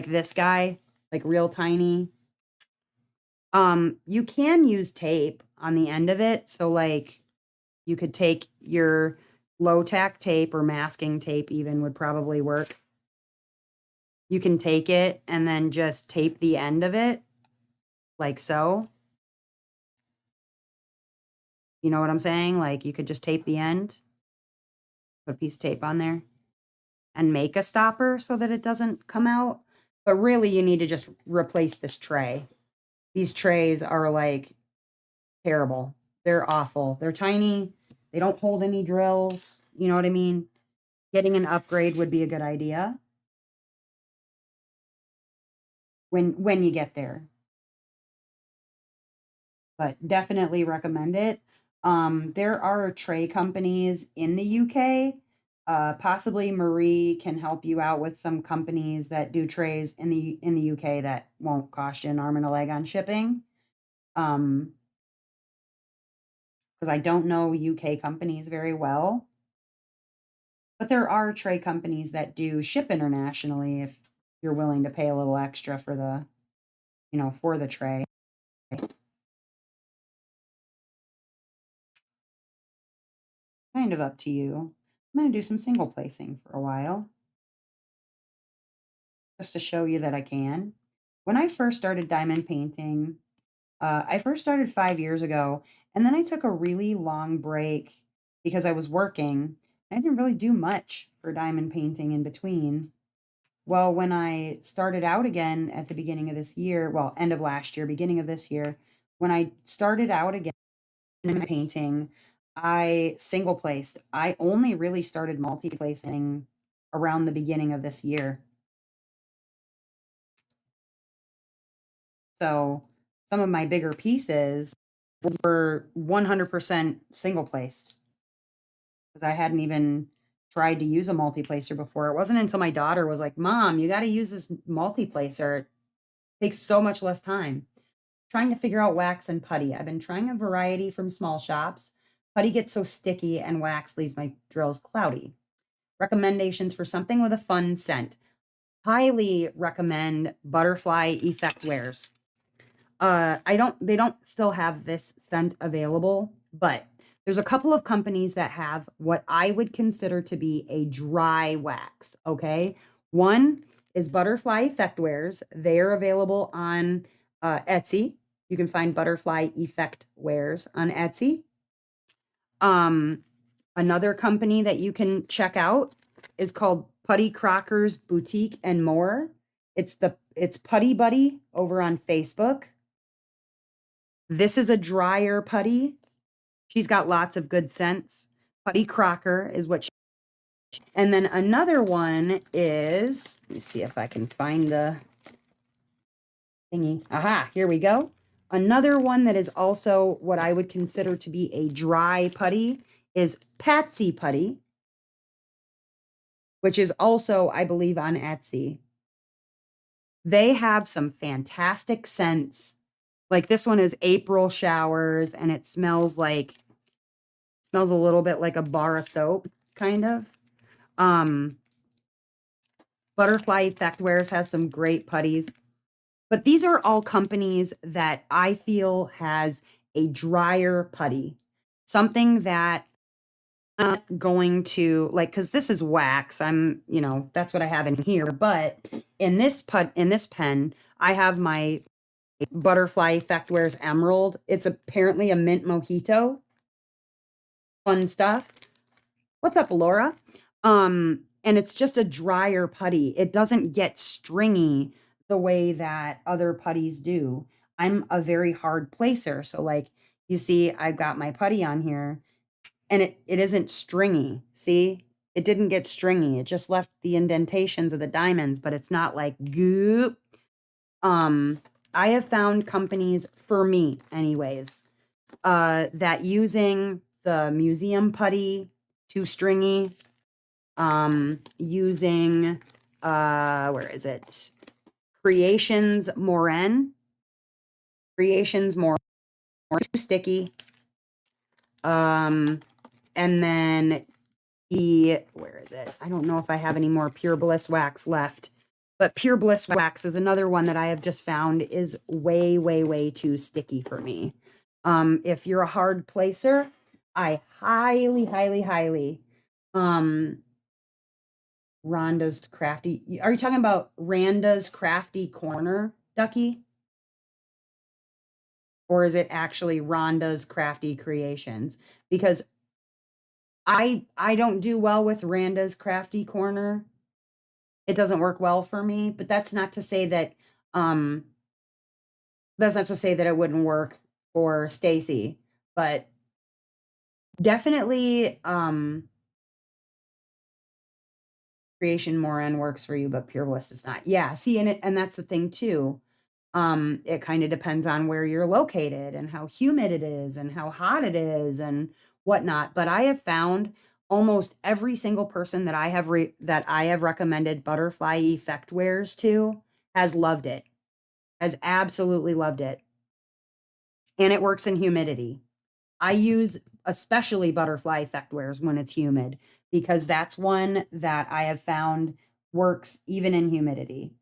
this guy, like real tiny. You can use tape on the end of it, so like you could take your low tack tape or masking tape, even would probably work. You can take it and then just tape the end of it like so. You know what I'm saying? Like you could just tape the end, put a piece of tape on there, and make a stopper so that it doesn't come out. But really, you need to just replace this tray. These trays are like terrible. They're awful. They're tiny. They don't hold any drills. You know what I mean? Getting an upgrade would be a good idea when you get there. but definitely recommend it. There are tray companies in the UK. Possibly Marie can help you out with some companies that do trays in the UK that won't cost you an arm and a leg on shipping. Um, because I don't know UK companies very well, but there are tray companies that do ship internationally if you're willing to pay a little extra for the, for the tray. Kind of up to you. I'm going to do some single placing for a while just to show you that I can. When I first started diamond painting, I first started 5 years ago, and then I took a really long break because I was working. I didn't really do much for diamond painting in between. Well, when I started out again at the beginning of this year, well, end of last year, beginning of this year, when I started out again in painting, I single placed. I only really started multi placing around the beginning of this year. So some of my bigger pieces were 100% single placed because I hadn't even tried to use a multi-placer before. It wasn't until my daughter was like, "Mom, you got to use this multi-placer. It takes so much less time." Trying to figure out wax and putty. I've been trying a variety from small shops. Putty gets so sticky and wax leaves my drills cloudy. Recommendations for something with a fun scent. Highly recommend butterfly effect wares. They don't still have this scent available, but there's a couple of companies that have what I would consider to be a dry wax. Okay. One is Butterfly Effect Wares. They are available on Etsy. You can find Butterfly Effect Wares on Etsy. Um, Another company that you can check out is called Putty Crocker's Boutique and More. It's Putty Buddy over on Facebook. This is a drier putty. She's got lots of good scents. Putty Crocker is what she, and then another one is, let me see if I can find the thingy. Aha, here we go. Another one that is also what I would consider to be a dry putty is Patsy Putty, which is also, I believe, on Etsy. They have some fantastic scents. Like this one is April Showers, and it smells a little bit like a bar of soap, kind of. Um, Butterfly Effect Wares has some great putties. But these are all companies that I feel has a drier putty. Something that I'm not going to like, because this is wax. That's what I have in here. But in this pen, I have my Butterfly Effect Wares Emerald. It's apparently a mint mojito. Fun stuff. What's up, Laura? And it's just a drier putty. It doesn't get stringy the way that other putties do. I'm a very hard placer. So like you see, I've got my putty on here and it isn't stringy. See, it didn't get stringy. It just left the indentations of the diamonds, but it's not like goop. I have found companies for me anyways, that using the museum putty, too stringy, using where is it? Creations more too sticky. And then where is it? I don't know if I have any more Pure Bliss wax left, but Pure Bliss wax is another one that I have just found is way, way, way too sticky for me. If you're a hard placer, I highly, highly, highly, Rhonda's Crafty. Are you talking about Rhonda's Crafty Corner, Ducky? Or is it actually Rhonda's Crafty Creations? Because I don't do well with Rhonda's Crafty Corner. It doesn't work well for me, but um that's not to say that it wouldn't work for Stacy, but definitely Creation Moran works for you, but Pure Bliss does not. Yeah, see, and that's the thing too. It kind of depends on where you're located and how humid it is and how hot it is and whatnot. But I have found almost every single person that that I have recommended butterfly effect wears to has loved it, has absolutely loved it. And it works in humidity. I use especially butterfly effect wears when it's humid because that's one that I have found works even in humidity.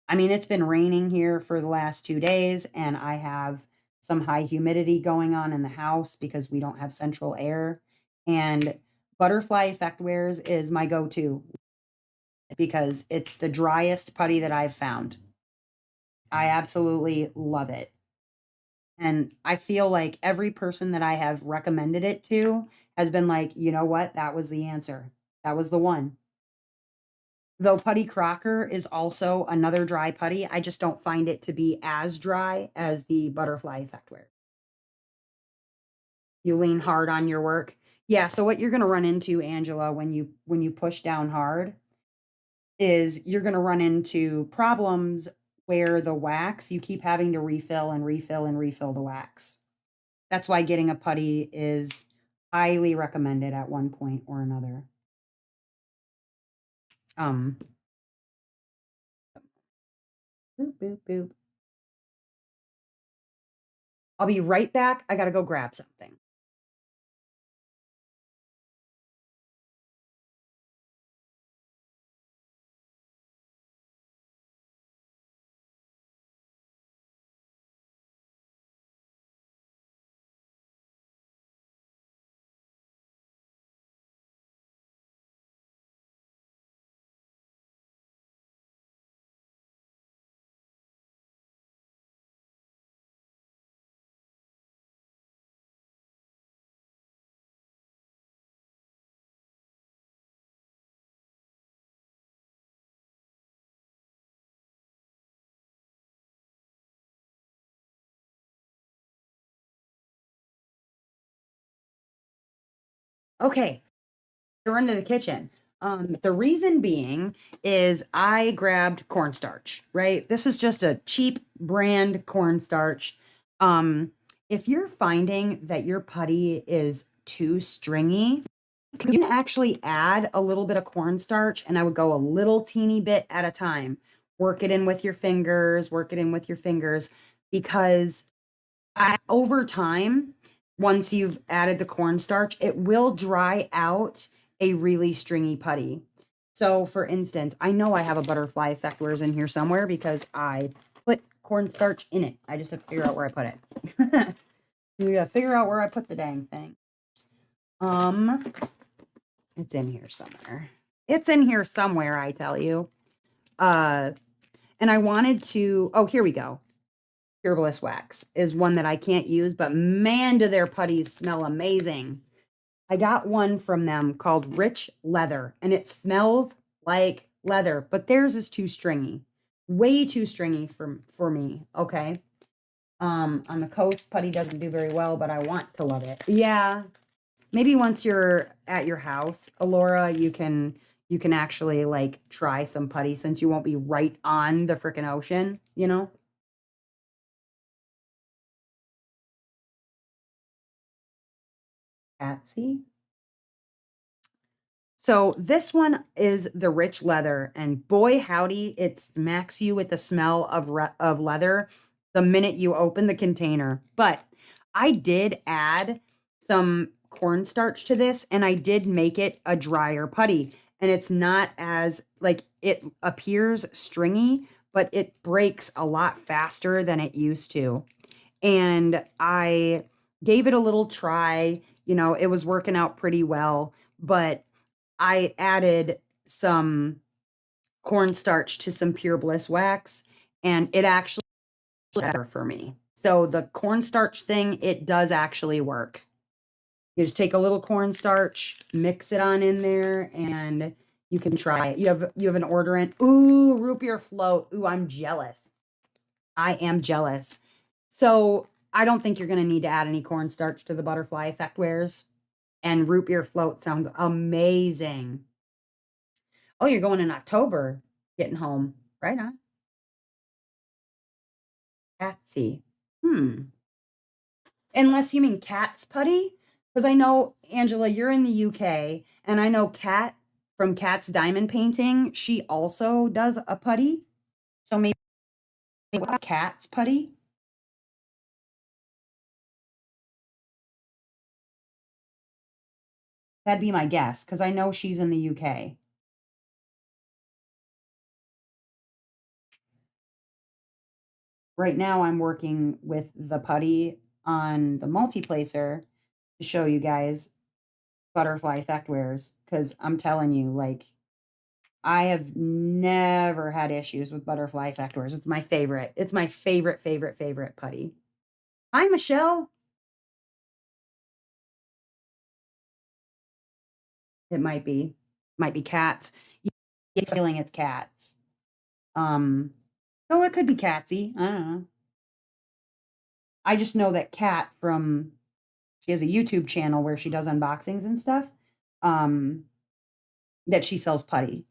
I mean, it's been raining here for the last 2 days, and I have some high humidity going on in the house because we don't have central air, and butterfly effect wears is my go-to because it's the driest putty that I've found. I absolutely love it, and I feel like every person that I have recommended it to has been like, "You know what? That was the answer. That was the one." Though Putty Crocker is also another dry putty, I just don't find it to be as dry as the butterfly effect wear. You lean hard on your work. Yeah, so what you're gonna run into, Angela, when you push down hard is you're gonna run into problems where the wax, you keep having to refill and refill and refill the wax. That's why getting a putty is highly recommended at one point or another. Um, boop, boop, boop. I'll be right back. I gotta go grab something. Okay, to run to the kitchen. The reason being is I grabbed cornstarch, right? This is just a cheap brand cornstarch. If you're finding that your putty is too stringy, you can actually add a little bit of cornstarch, and I would go a little teeny bit at a time. Work it in with your fingers, work it in with your fingers, because over time, once you've added the cornstarch, it will dry out a really stringy putty. So, for instance, I know I have a butterfly effect wears in here somewhere because I put cornstarch in it. I just have to figure out where I put it. You gotta figure out where I put the dang thing. Um, it's in here somewhere. It's in here somewhere, I tell you. Uh, and I wanted to. Oh, here we go. Pure Bliss wax is one that I can't use, but man, do their putties smell amazing. I got one from them called Rich Leather, and it smells like leather, but theirs is too stringy. Way too stringy for me. Okay. On the coast, putty doesn't do very well, but I want to love it. Yeah. Maybe once you're at your house, Alora, you can actually like try some putty since you won't be right on the freaking ocean, you know? Patsy. So this one is the rich leather, and boy howdy, it smacks you with the smell of of leather the minute you open the container. But I did add some cornstarch to this, and I did make it a drier putty. And it's not as like it appears stringy, but it breaks a lot faster than it used to. And I gave it a little try. You know, it was working out pretty well, but I added some cornstarch to some Pure Bliss wax, and it actually better for me. So the cornstarch thing, it does actually work. You just take a little cornstarch, mix it on in there, and you can try it. You have an order in. Ooh, root beer float. Ooh, I'm jealous. I am jealous. So I don't think you're going to need to add any cornstarch to the butterfly effect wares. And root beer float sounds amazing. Oh, you're going in October, getting home. Right on. Catsy. Unless you mean Cat's putty, because I know Angela, you're in the UK, and I know Cat from Cat's Diamond Painting. She also does a putty, so maybe it's Cat's putty. That'd be my guess, because I know she's in the UK. Right now, I'm working with the putty on the multiplacer to show you guys butterfly effect wears, because I'm telling you, like, I have never had issues with butterfly effect wears. It's my favorite. It's my favorite, favorite, favorite putty. Hi, Michelle. It might be cats. You get the feeling it's cats. Um, so it could be Catsy. I don't know. I just know that Cat from she has a YouTube channel where she does unboxings and stuff. Um, that she sells putty,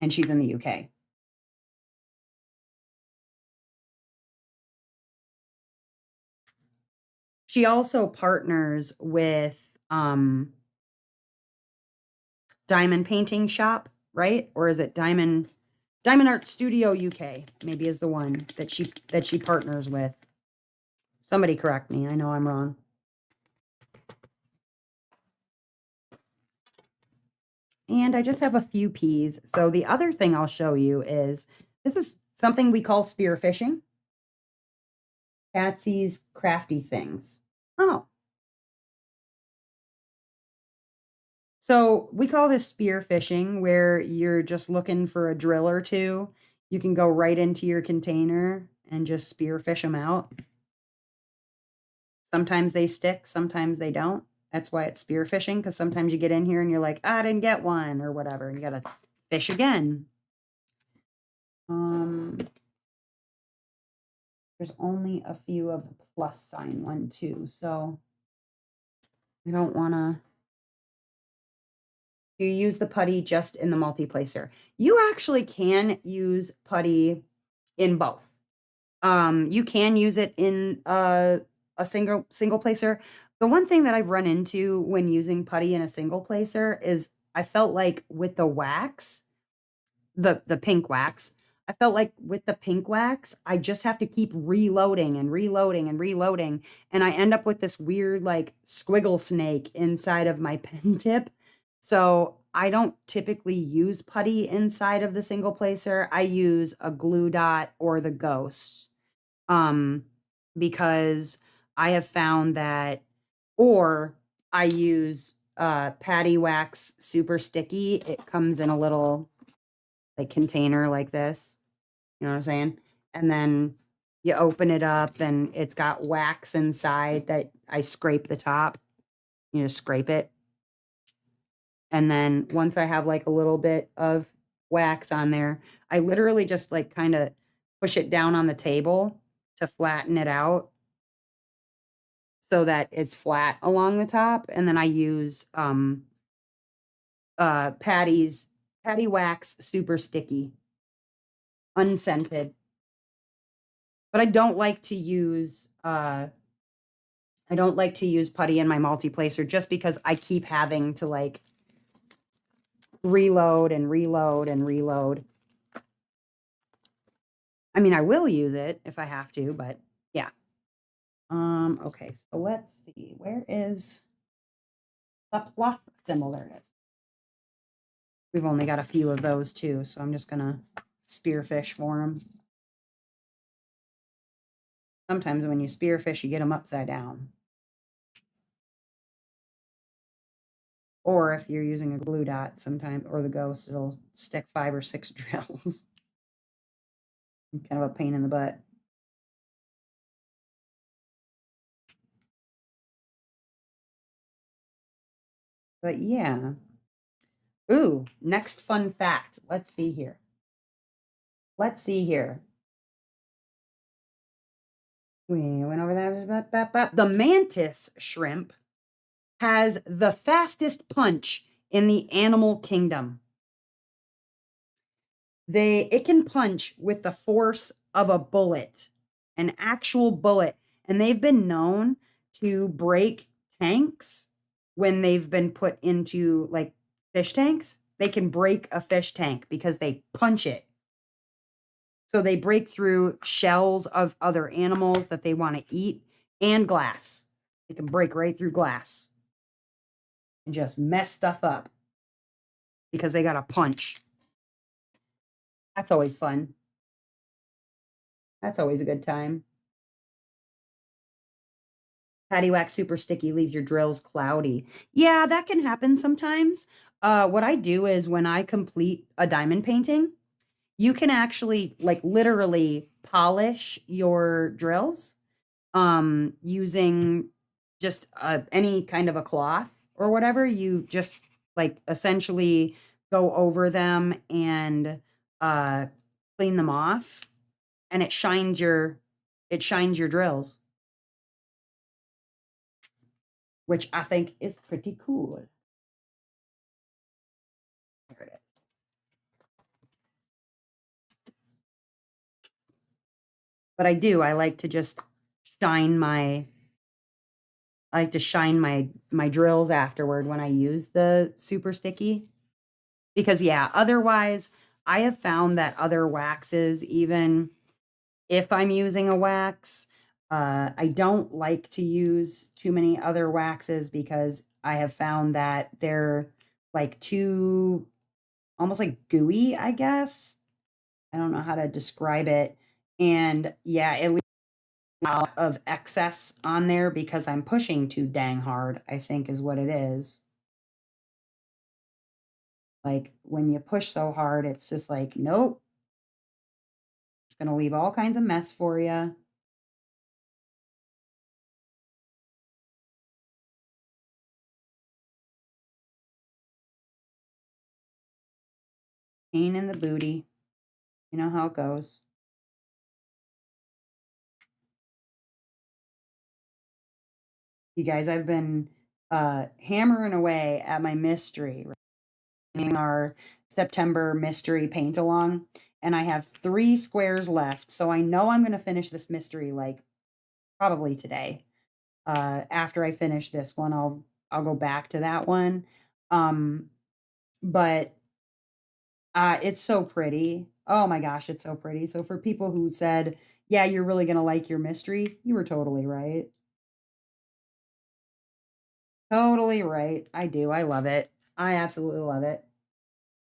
and she's in the UK. She also partners with Diamond Painting Shop, right? Or is it Diamond Art Studio UK? Maybe is the one that she partners with. Somebody correct me. I know I'm wrong. And I just have a few peas. So the other thing I'll show you is this is something we call spear fishing. Patsy's crafty things. Oh. So we call this spear fishing, where you're just looking for a drill or two. You can go right into your container and just spear fish them out. Sometimes they stick, sometimes they don't. That's why it's spear fishing, because sometimes you get in here and you're like, I didn't get one or whatever. You gotta fish again. There's only a few of the plus sign one too, so I don't wanna. You use the putty just in the multi-placer. You actually can use putty in both. You can use it in a single placer. The one thing that I've run into when using putty in a single placer is I felt like with the wax, the pink wax, I felt like with the pink wax, I just have to keep reloading and reloading and reloading, and I end up with this weird like squiggle snake inside of my pen tip. So I don't typically use putty inside of the single placer. I use a glue dot or the ghost. Um, because I have found that, or I use patty wax super sticky. It comes in a little like container like this. You know what I'm saying? And then you open it up and it's got wax inside that I scrape the top. You just scrape it. And then once I have like a little bit of wax on there, I literally just like kind of push it down on the table to flatten it out so that it's flat along the top. And then I use patty wax super sticky, unscented. But I don't like to use putty in my multi-placer just because I keep having to like reload and reload and reload. I mean, I will use it if I have to, but yeah. Okay, so let's see. Where is the plus symbol? There it is. We've only got a few of those too, so I'm just gonna spearfish for them. Sometimes when you spearfish, you get them upside down. Or if you're using a glue dot sometimes, or the ghost, it'll stick 5 or 6 drills. Kind of a pain in the butt. But yeah. Ooh, next fun fact. Let's see here. Let's see here. We went over that. The mantis shrimp has the fastest punch in the animal kingdom. It can punch with the force of a bullet, an actual bullet. And they've been known to break tanks when they've been put into like fish tanks. They can break a fish tank because they punch it. So they break through shells of other animals that they want to eat and glass. They can break right through glass and just mess stuff up because they got a punch. That's always fun. That's always a good time. Patty wax super sticky leaves your drills cloudy. Yeah, that can happen sometimes. What I do is when I complete a diamond painting, you can actually like literally polish your drills using just any kind of a cloth or whatever. You just like essentially go over them and uh clean them off, and it shines your drills, which I think is pretty cool. There it is. But I like to just shine my I like to shine my drills afterward when I use the super sticky, because yeah, otherwise I have found that other waxes, even if I'm using a wax, I don't like to use too many other waxes because I have found that they're like too almost like gooey, I guess. I don't know how to describe it. And yeah, it leaves a lot of excess on there because I'm pushing too dang hard, I think is what it is. Like when you push so hard, it's just like, nope, it's going to leave all kinds of mess for you. Pain in the booty. You know how it goes. You guys, I've been hammering away at my mystery, in our September mystery paint along, and I have 3 squares left. So I know I'm going to finish this mystery like probably today. After I finish this one, I'll go back to that one. Um, but it's so pretty. Oh my gosh, it's so pretty. So for people who said, "Yeah, you're really going to like your mystery," you were totally right. Totally right. I do. I love it. I absolutely love it.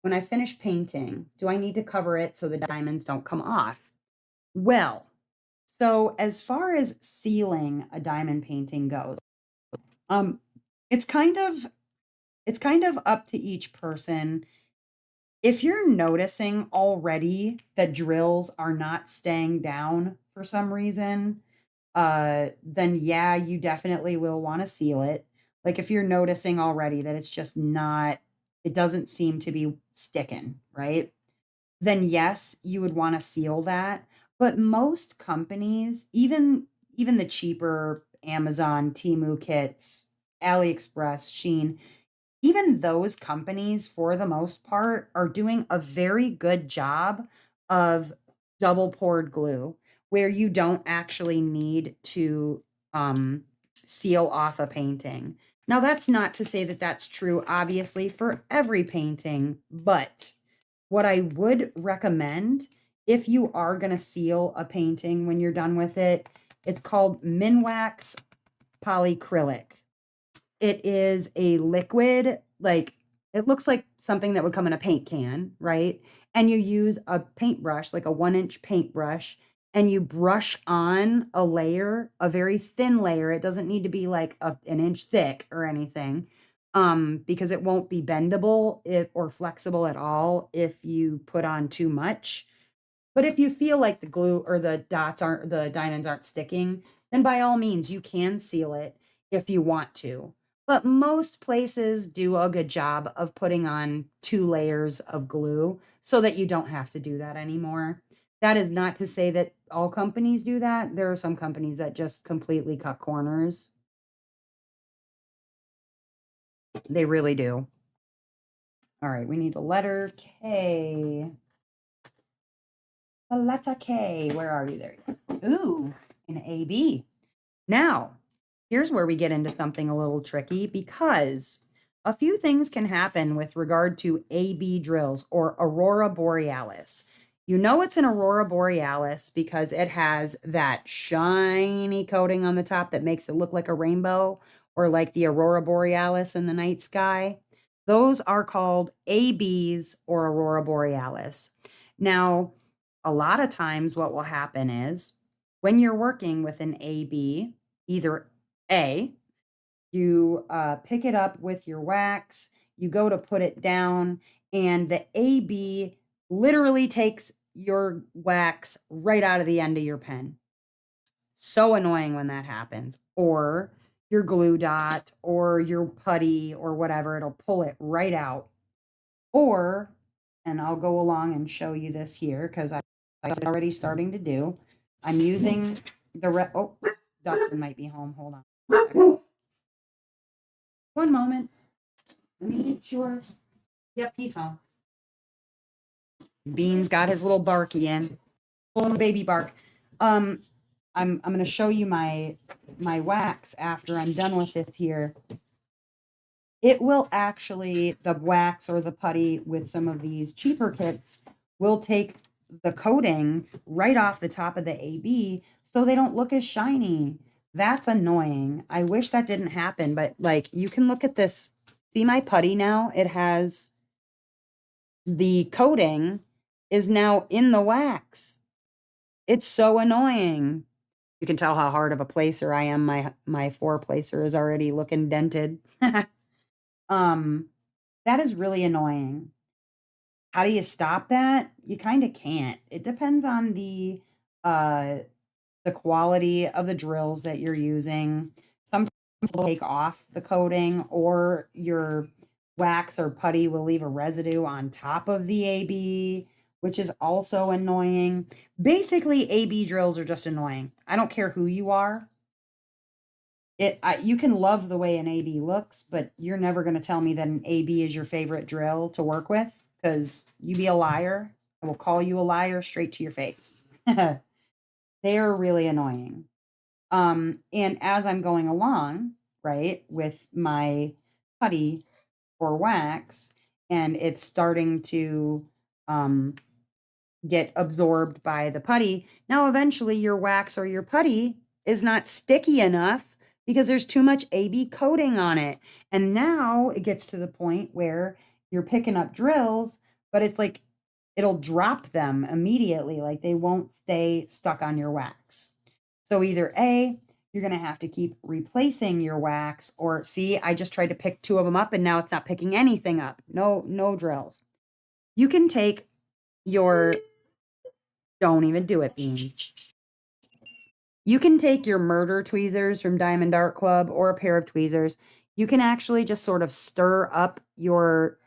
When I finish painting, do I need to cover it so the diamonds don't come off? Well, so as far as sealing a diamond painting goes, um, it's kind of it's kind of up to each person. If you're noticing already that drills are not staying down for some reason, then yeah, you definitely will want to seal it. Like if you're noticing already that it's just not, it doesn't seem to be sticking, right? Then yes, you would want to seal that. But most companies, even the cheaper Amazon, Temu kits, AliExpress, Sheen, even those companies, for the most part, are doing a very good job of double poured glue where you don't actually need to seal off a painting. Now, that's not to say that that's true, obviously, for every painting, but what I would recommend if you are going to seal a painting when you're done with it, it's called Minwax Polycrylic. It is a liquid, like it looks like something that would come in a paint can, right? And you use a paintbrush, like a 1-inch paintbrush, and you brush on a layer, a very thin layer. It doesn't need to be like an inch thick or anything, because it won't be bendable if, or flexible at all if you put on too much. But if you feel like the glue or the diamonds aren't sticking, then by all means, you can seal it if you want to. But most places do a good job of putting on 2 layers of glue so that you don't have to do that anymore. That is not to say that all companies do that. There are some companies that just completely cut corners. They really do. All right, we need the letter K. The letter K. Where are you? There you go. Ooh, an AB. Now, here's where we get into something a little tricky because a few things can happen with regard to AB drills or aurora borealis. You know it's an aurora borealis because it has that shiny coating on the top that makes it look like a rainbow or like the aurora borealis in the night sky. Those are called ABs or aurora borealis. Now, a lot of times what will happen is when you're working with an AB, either A, you pick it up with your wax, you go to put it down, and the AB literally takes your wax right out of the end of your pen. So annoying when that happens. Or your glue dot or your putty or whatever, it'll pull it right out. Or, and I'll go along and show you this here because I'm already starting to do. I'm using the oh, Dustin might be home. Hold on. One moment. Let me make sure. Yep, he's home. Bean's got his little barky in. Full baby bark. I'm gonna show you my wax after I'm done with this here. It will actually, the wax or the putty with some of these cheaper kits will take the coating right off the top of the AB so they don't look as shiny. That's annoying. I wish that didn't happen, but like you can look at this. See my putty now? It has the coating is now in the wax. It's so annoying. You can tell how hard of a placer I am. My four placer is already looking dented. That is really annoying. How do you stop that? You kind of can't. It depends on uh the quality of the drills that you're using. Sometimes will take off the coating or your wax or putty will leave a residue on top of the AB, which is also annoying. Basically, AB drills are just annoying. I don't care who you are. You can love the way an AB looks, but you're never going to tell me that an AB is your favorite drill to work with because you be a liar. I will call you a liar straight to your face. They are really annoying. And as I'm going along, right, with my putty or wax, and it's starting to get absorbed by the putty, now eventually your wax or your putty is not sticky enough because there's too much AB coating on it. And now it gets to the point where you're picking up drills, but it's like it'll drop them immediately, like they won't stay stuck on your wax. So either A, you're going to have to keep replacing your wax, or see, I just tried to pick two of them up and now it's not picking anything up. No drills. You can take your, don't even do it, Beans. You can take your murder tweezers from Diamond Art Club or a pair of tweezers. You can actually just sort of stir up your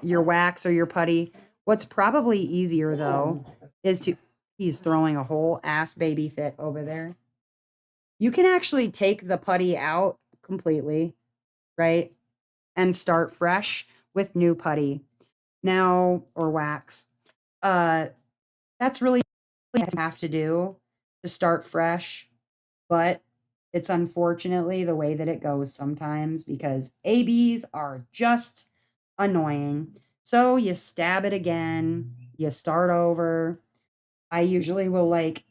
wax or your putty. What's probably easier though is to, he's throwing a whole ass baby fit over there. You can actually take the putty out completely, right? And start fresh with new putty. Now, or wax. That's really what you have to do to start fresh, but it's unfortunately the way that it goes sometimes because ABs are just annoying. So you stab it again, you start over. I usually will like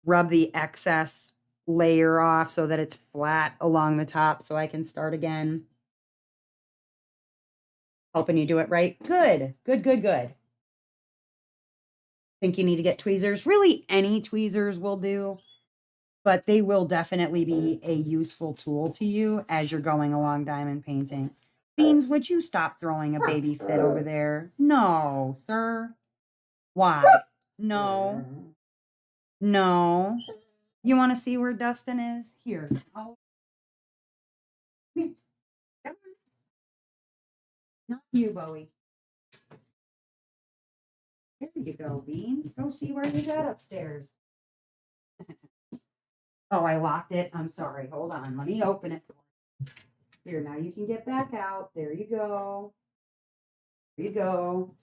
rub the excess layer off so that it's flat along the top so I can start again. Helping you do it right. Good. Think you need to get tweezers? Really, any tweezers will do, but they will definitely be a useful tool to you as you're going along diamond painting. Beans, would you stop throwing a baby fit over there? No, sir. Why? No. No. You want to see where Dustin is? Here. Come on. Not you, Bowie. There you go, Beans. Go see where he's at upstairs. Oh, I locked it. I'm sorry. Hold on. Let me open it. Here, now you can get back out. There you go. There you go.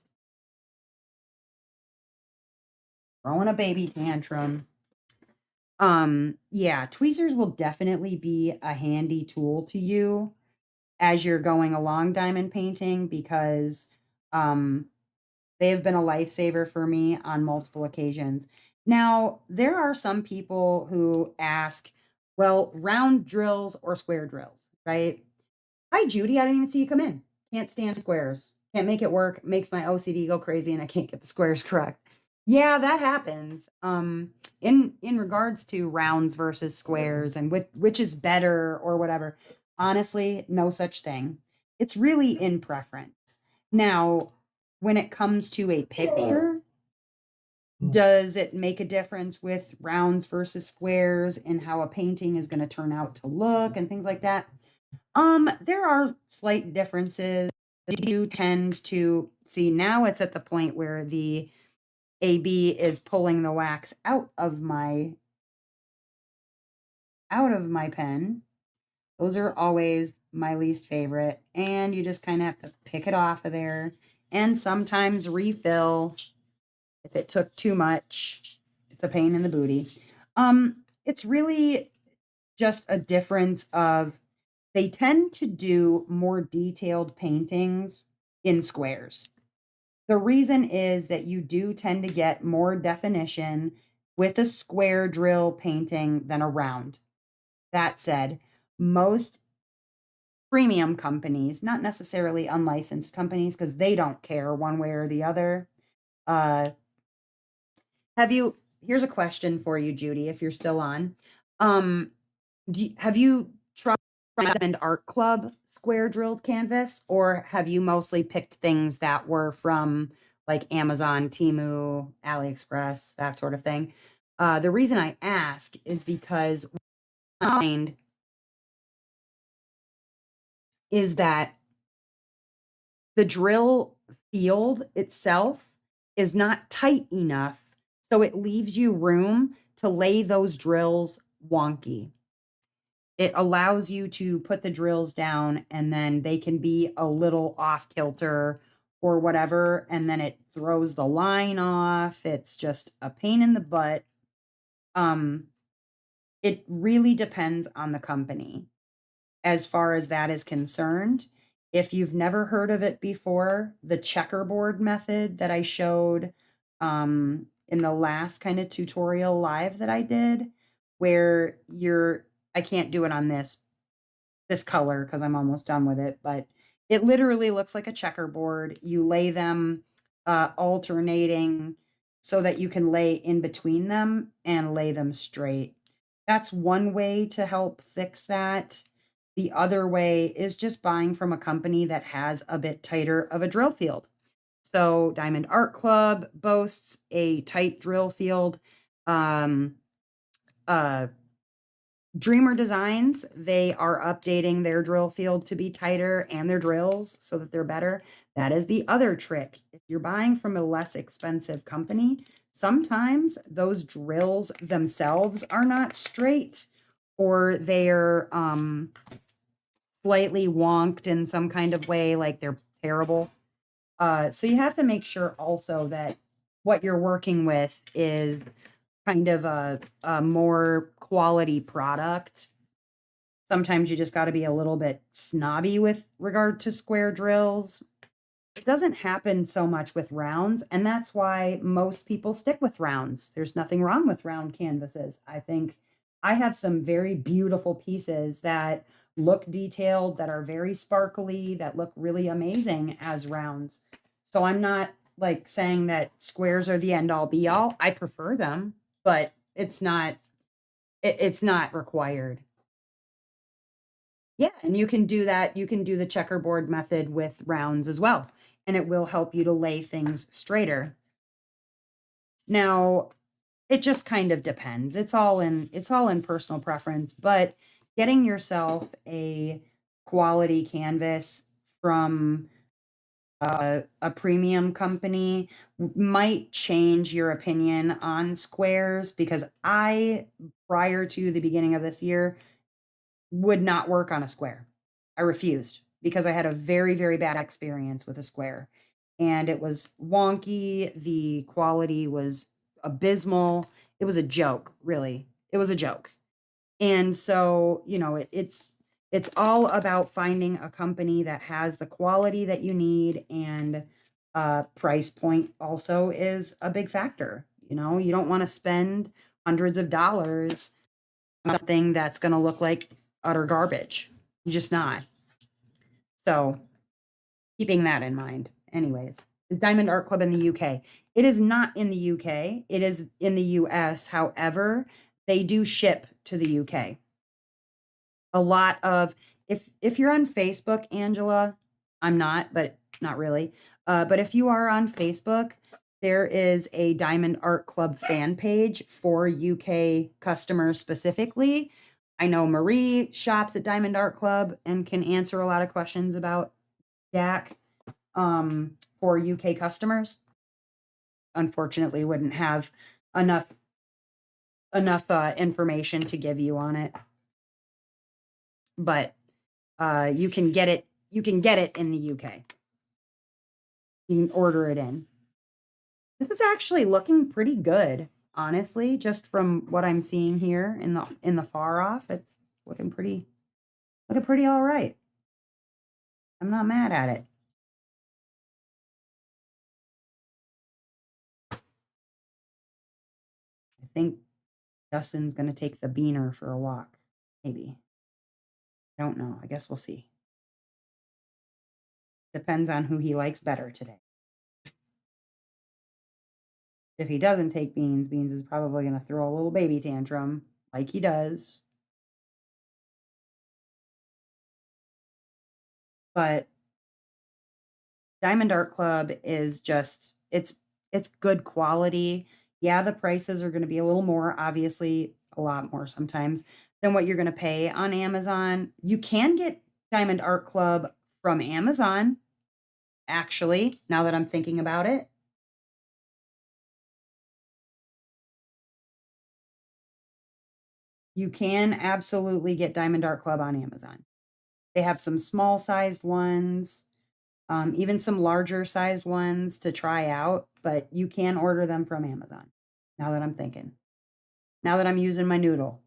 throwing a baby tantrum. Yeah, tweezers will definitely be a handy tool to you as you're going along diamond painting because um they have been a lifesaver for me on multiple occasions. Now, there are some people who ask, well, round drills or square drills, right? Hi, Judy. I didn't even see you come in. Can't stand squares. Can't make it work. Makes my OCD go crazy and I can't get the squares correct. Yeah, that happens. In regards to rounds versus squares and which is better or whatever, honestly, no such thing. It's really in preference. Now, when it comes to a picture, does it make a difference with rounds versus squares and how a painting is going to turn out to look and things like that? There are slight differences. You tend to see now it's at the point where the AB is pulling the wax out of my pen. Those are always my least favorite. And you just kind of have to pick it off of there and sometimes refill if it took too much. It's a pain in the booty. It's really just a difference of they tend to do more detailed paintings in squares. The reason is that you do tend to get more definition with a square drill painting than a round. That said, most premium companies, not necessarily unlicensed companies, because they don't care one way or the other. Uh, have you? Here's a question for you, Judy, if you're still on. Um, have you tried Diamond Art Club square drilled canvas, or have you mostly picked things that were from like Amazon, Temu, AliExpress, that sort of thing? The reason I ask is because mind is that the drill field itself is not tight enough, so it leaves you room to lay those drills wonky. It allows you to put the drills down and then they can be a little off kilter or whatever, and then it throws the line off. It's just a pain in the butt. Um, it really depends on the company as far as that is concerned. If you've never heard of it before, the checkerboard method that I showed in the last kind of tutorial live that I did, where I can't do it on this color because I'm almost done with it, but it literally looks like a checkerboard. You lay them alternating so that you can lay in between them and lay them straight. That's one way to help fix that. The other way is just buying from a company that has a bit tighter of a drill field. So Diamond Art Club boasts a tight drill field. Um, uh, Dreamer Designs, they are updating their drill field to be tighter and their drills so that they're better. That is the other trick. If you're buying from a less expensive company, sometimes those drills themselves are not straight or they're slightly wonked in some kind of way, like they're terrible. So you have to make sure also that what you're working with is kind of a more quality product. Sometimes you just got to be a little bit snobby with regard to square drills. It doesn't happen so much with rounds, and that's why most people stick with rounds. There's nothing wrong with round canvases. I think I have some very beautiful pieces that look detailed, that are very sparkly, that look really amazing as rounds. So I'm not like saying that squares are the end all be all. I prefer them, but it's not required. Yeah, and you can do that. You can do the checkerboard method with rounds as well, and it will help you to lay things straighter. Now, it just kind of depends. It's all in personal preference, but getting yourself a quality canvas from a premium company might change your opinion on squares because I, prior to the beginning of this year, would not work on a square. I refused because I had a very, very bad experience with a square and it was wonky. The quality was abysmal. It was a joke, really. It was a joke. And so, it's all about finding a company that has the quality that you need, and price point also is a big factor. You don't want to spend hundreds of dollars on something that's going to look like utter garbage. You're just not. So, keeping that in mind. Anyways, is Diamond Art Club in the UK? It is not in the UK. It is in the US. However, they do ship to the UK. A lot of, if you're on Facebook, Angela, I'm not, but not really. But if you are on Facebook, there is a Diamond Art Club fan page for UK customers specifically. I know Marie shops at Diamond Art Club and can answer a lot of questions about DAC for UK customers. Unfortunately, wouldn't have enough information to give you on it, but you can get it. You can get it in the UK. You can order it in. This is actually looking pretty good, honestly. Just from what I'm seeing here in the far off, it's looking pretty all right. I'm not mad at it. I think Justin's gonna take the beaner for a walk. Maybe. I don't know. I guess we'll see. Depends on who he likes better today. If he doesn't take Beans, Beans is probably going to throw a little baby tantrum like he does. But Diamond Art Club is just it's good quality. Yeah, the prices are going to be a little more, obviously, a lot more sometimes than what you're going to pay on Amazon. You can get Diamond Art Club from Amazon, actually, now that I'm thinking about it. You can absolutely get Diamond Art Club on Amazon. They have some small sized ones, even some larger sized ones to try out, but you can order them from Amazon. Now that I'm thinking, now that I'm using my noodle,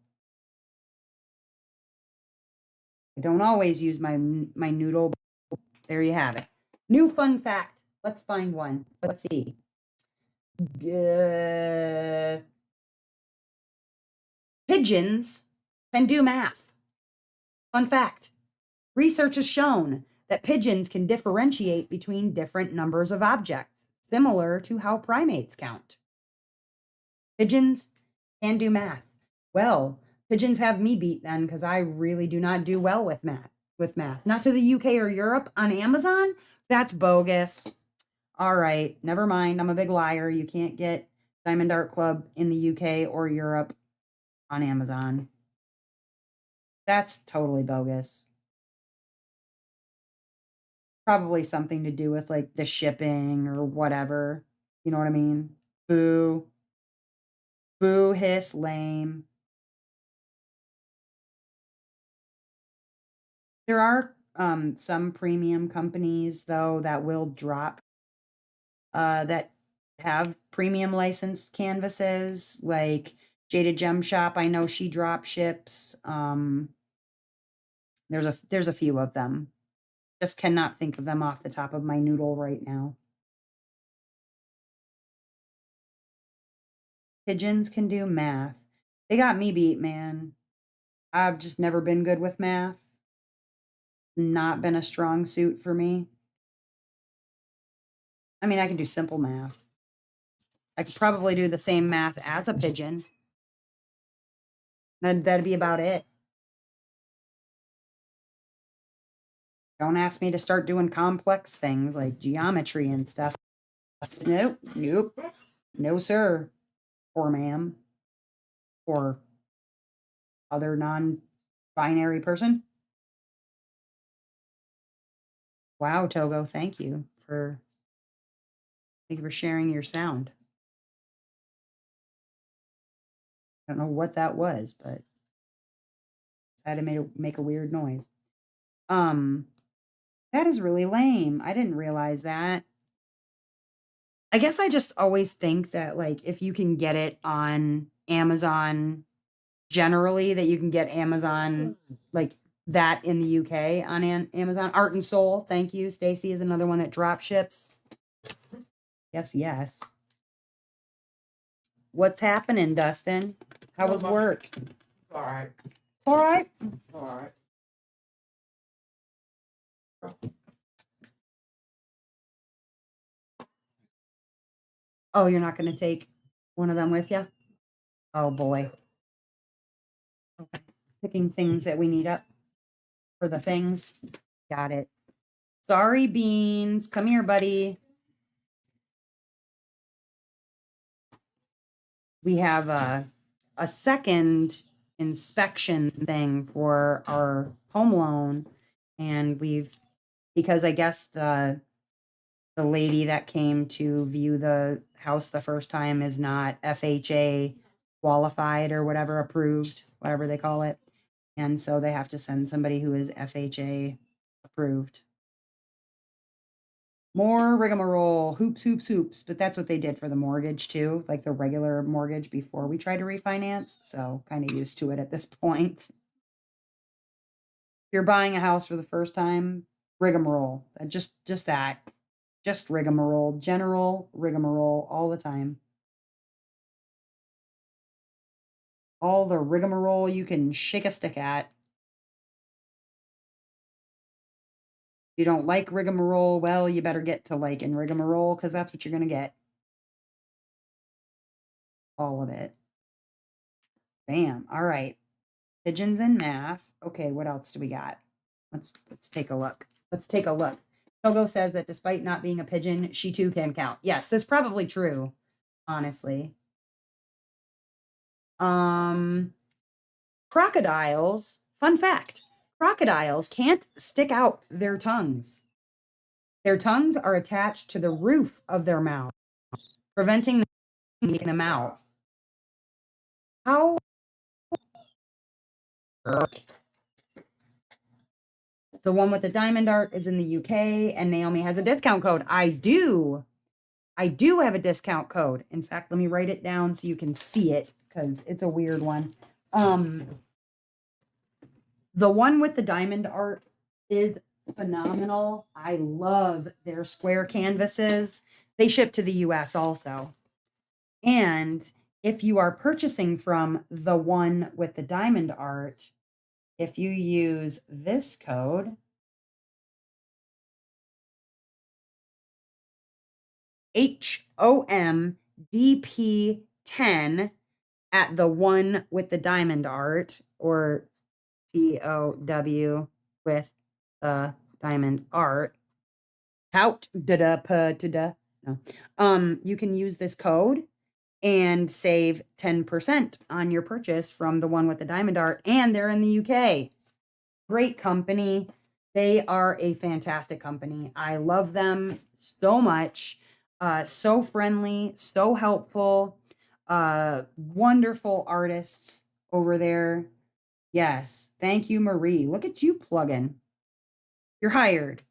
I don't always use my noodle. There you have it. New fun fact. Let's find one. Let's see. Pigeons can do math. Fun fact. Research has shown that pigeons can differentiate between different numbers of objects, similar to how primates count. Pigeons can do math. Well, pigeons have me beat then, because I really do not do well with math. Not to the UK or Europe on Amazon. That's bogus. All right, never mind. I'm a big liar. You can't get Diamond Art Club in the UK or Europe on Amazon. That's totally bogus. Probably something to do with like the shipping or whatever. You know what I mean? Boo. Boo, hiss, lame. There are some premium companies though that will drop that have premium licensed canvases, like Jaded Gem Shop. I know she drop ships. There's a few of them. Just cannot think of them off the top of my noodle right now. Pigeons can do math. They got me beat, man. I've just never been good with math. Not been a strong suit for me. I mean, I can do simple math. I could probably do the same math as a pigeon. That'd be about it. Don't ask me to start doing complex things like geometry and stuff. Nope, nope, no, sir, or ma'am, or other non binary person. Wow, Togo, thank you for sharing your sound. I don't know what that was, but I had to make a weird noise. Um, that is really lame. I didn't realize that. I guess I just always think that, like, if you can get it on Amazon generally, that you can get Amazon, like, that in the UK on Amazon. Art and Soul, thank you. Stacy is another one that drop ships. Yes, yes. What's happening, Dustin? How was work? All right. It's all right. All right. Oh, you're not going to take one of them with you? Oh boy. Okay. Picking things that we need up for the things. Got it. Sorry, Beans. Come here, buddy. We have a second inspection thing for our home loan. And because I guess the lady that came to view the house the first time is not FHA qualified or whatever, approved, whatever they call it. And so they have to send somebody who is FHA approved. More rigmarole, hoops, hoops, hoops. But that's what they did for the mortgage too, like the regular mortgage before we tried to refinance. So kind of used to it at this point. If you're buying a house for the first time, rigmarole. Just that. Just rigmarole, general rigmarole all the time. All the rigmarole you can shake a stick at. If you don't like rigmarole, well, you better get to liking rigmarole because that's what you're going to get. All of it. Bam. All right. Pigeons and math. Okay, what else do we got? Let's take a look. Let's take a look. Togo says that despite not being a pigeon, she too can count. Yes, that's probably true, honestly. Crocodiles, fun fact, crocodiles can't stick out their tongues. Their tongues are attached to the roof of their mouth, preventing them from taking them out. How? The one with the diamond art is in the UK, and Naomi has a discount code. I do have a discount code. In fact, let me write it down so you can see it because it's a weird one. The one with the diamond art is phenomenal. I love their square canvases. They ship to the US also. And if you are purchasing from the one with the diamond art, if you use this code, HOMDP10 at the one with the diamond art, or TOW with the diamond art. Out no. You can use this code and save 10% on your purchase from the one with the diamond art, and they're in the UK. Great company. They are a fantastic company. I love them so much. So friendly, so helpful. Wonderful artists over there. Yes. Thank you, Marie. Look at you plugging. You're hired.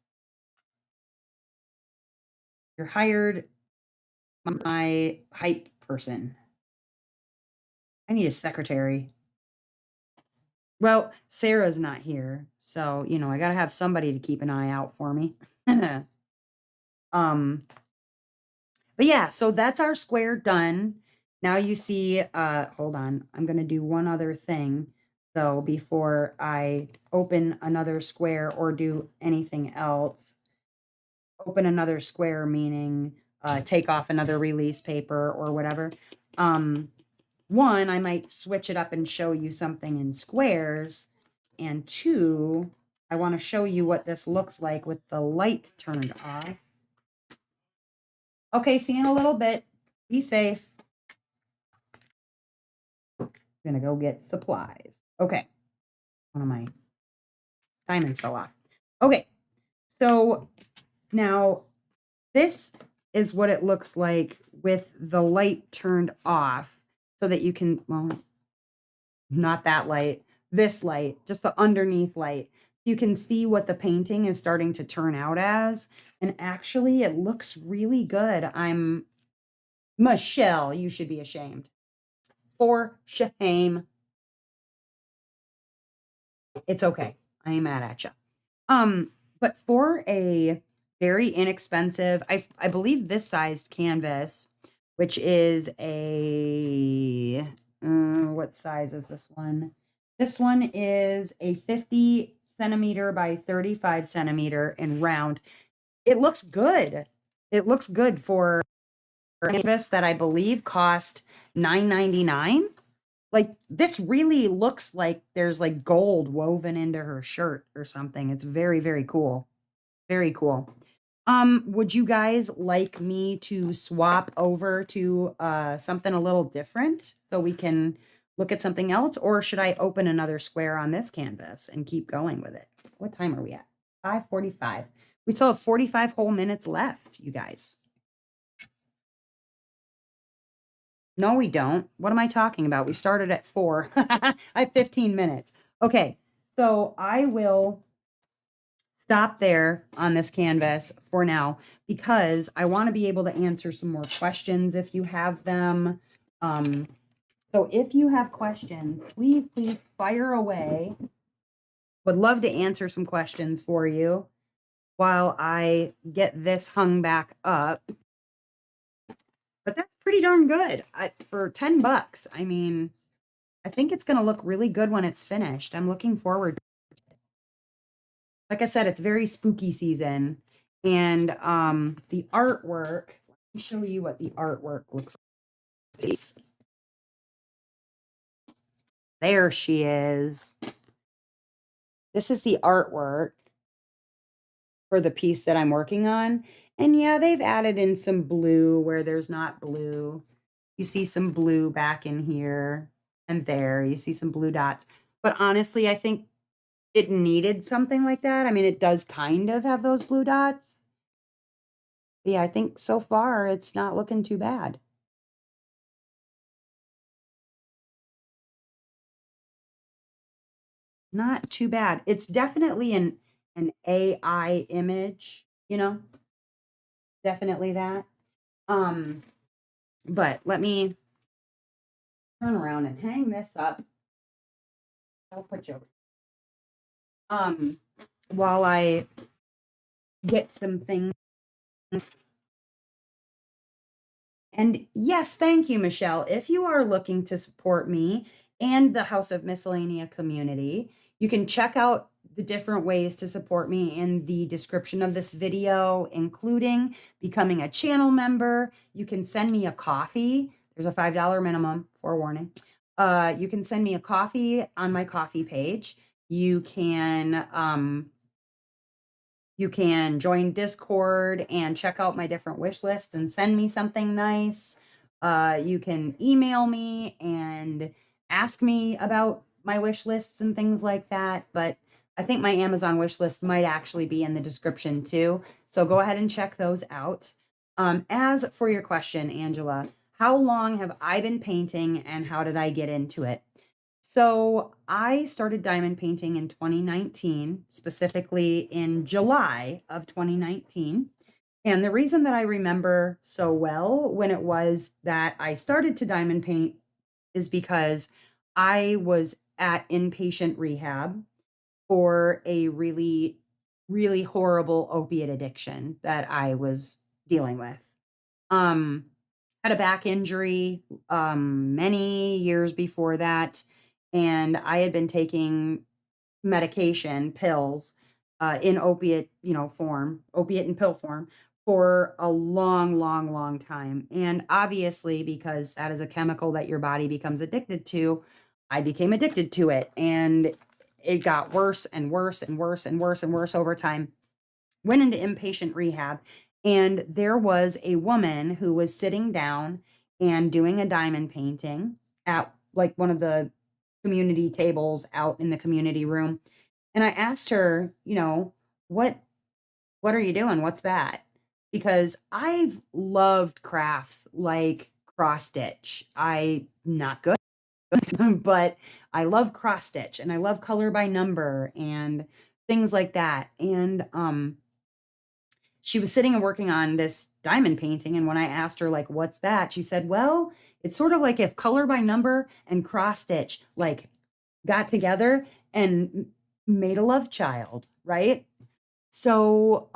You're hired, my hype person. I need a secretary. Well, Sarah's not here, so I gotta have somebody to keep an eye out for me. But yeah, so that's our square done. Now you see, hold on, I'm gonna do one other thing though before I open another square or do anything else. Open another square meaning take off another release paper or whatever. One, I might switch it up and show you something in squares. And two, I want to show you what this looks like with the light turned off. Okay, see you in a little bit. Be safe. Gonna go get supplies. Okay. One of my diamonds fell off. Okay. So now this is what it looks like with the light turned off so that you can, well, not that light, this light, just the underneath light. You can see what the painting is starting to turn out as. And actually, it looks really good. Michelle, you should be ashamed. For shame. It's okay. I ain't mad at you. But for a very inexpensive, I believe this sized canvas, which is what size is this one? This one is a 50 centimeter by 35 centimeter in round. It looks good. It looks good for a canvas that I believe cost $9.99. Like, this really looks like there's like gold woven into her shirt or something. It's very, very cool. Very cool. Would you guys like me to swap over to something a little different so we can look at something else, or should I open another square on this canvas and keep going with it? What time are we at? 5:45. We still have 45 whole minutes left, you guys. No, we don't. What am I talking about? We started at 4. I have 15 minutes. Okay, so I will stop there on this canvas for now because I want to be able to answer some more questions if you have them. So if you have questions, please fire away. Would love to answer some questions for you while I get this hung back up. But that's pretty darn good. For $10. I mean, I think it's going to look really good when it's finished. I'm looking forward to it. Like I said, it's very spooky season. And the artwork, let me show you what the artwork looks like. There she is. This is the artwork for the piece that I'm working on. And yeah, they've added in some blue where there's not blue. You see some blue back in here and there. You see some blue dots. But honestly, I think it needed something like that. I mean, it does kind of have those blue dots. But yeah, I think so far it's not looking too bad. Not too bad. It's definitely an AI image, definitely that. Um, but let me turn around and hang this up. I'll put you um while I get some things. And yes, thank you, Michelle. If you are looking to support me and the House of Miscellanea community, you can check out the different ways to support me in the description of this video, including becoming a channel member. You can send me a coffee. There's a $5 minimum, forewarning. You can send me a coffee on my coffee page. You can join Discord and check out my different wish lists and send me something nice. You can email me and ask me about my wish lists and things like that. But I think my Amazon wish list might actually be in the description too. So go ahead and check those out. As for your question, Angela, how long have I been painting and how did I get into it? So I started diamond painting in 2019, specifically in July of 2019. And the reason that I remember so well when it was that I started to diamond paint is because I was at inpatient rehab for a really, really horrible opiate addiction that I was dealing with. Um, had a back injury many years before that, and I had been taking medication, pills, in opiate, form, opiate and pill form for a long, long, long time. And obviously, because that is a chemical that your body becomes addicted to, I became addicted to it, and it got worse and worse and worse and worse and worse over time. Went into inpatient rehab, and there was a woman who was sitting down and doing a diamond painting at like one of the community tables out in the community room. And I asked her, what are you doing? What's that? Because I've loved crafts like cross stitch. I not good, but I love cross stitch and I love color by number and things like that. And she was sitting and working on this diamond painting, and when I asked her like, "What's that?" She said, "Well, it's sort of like if color by number and cross stitch like got together and made a love child, right?" So,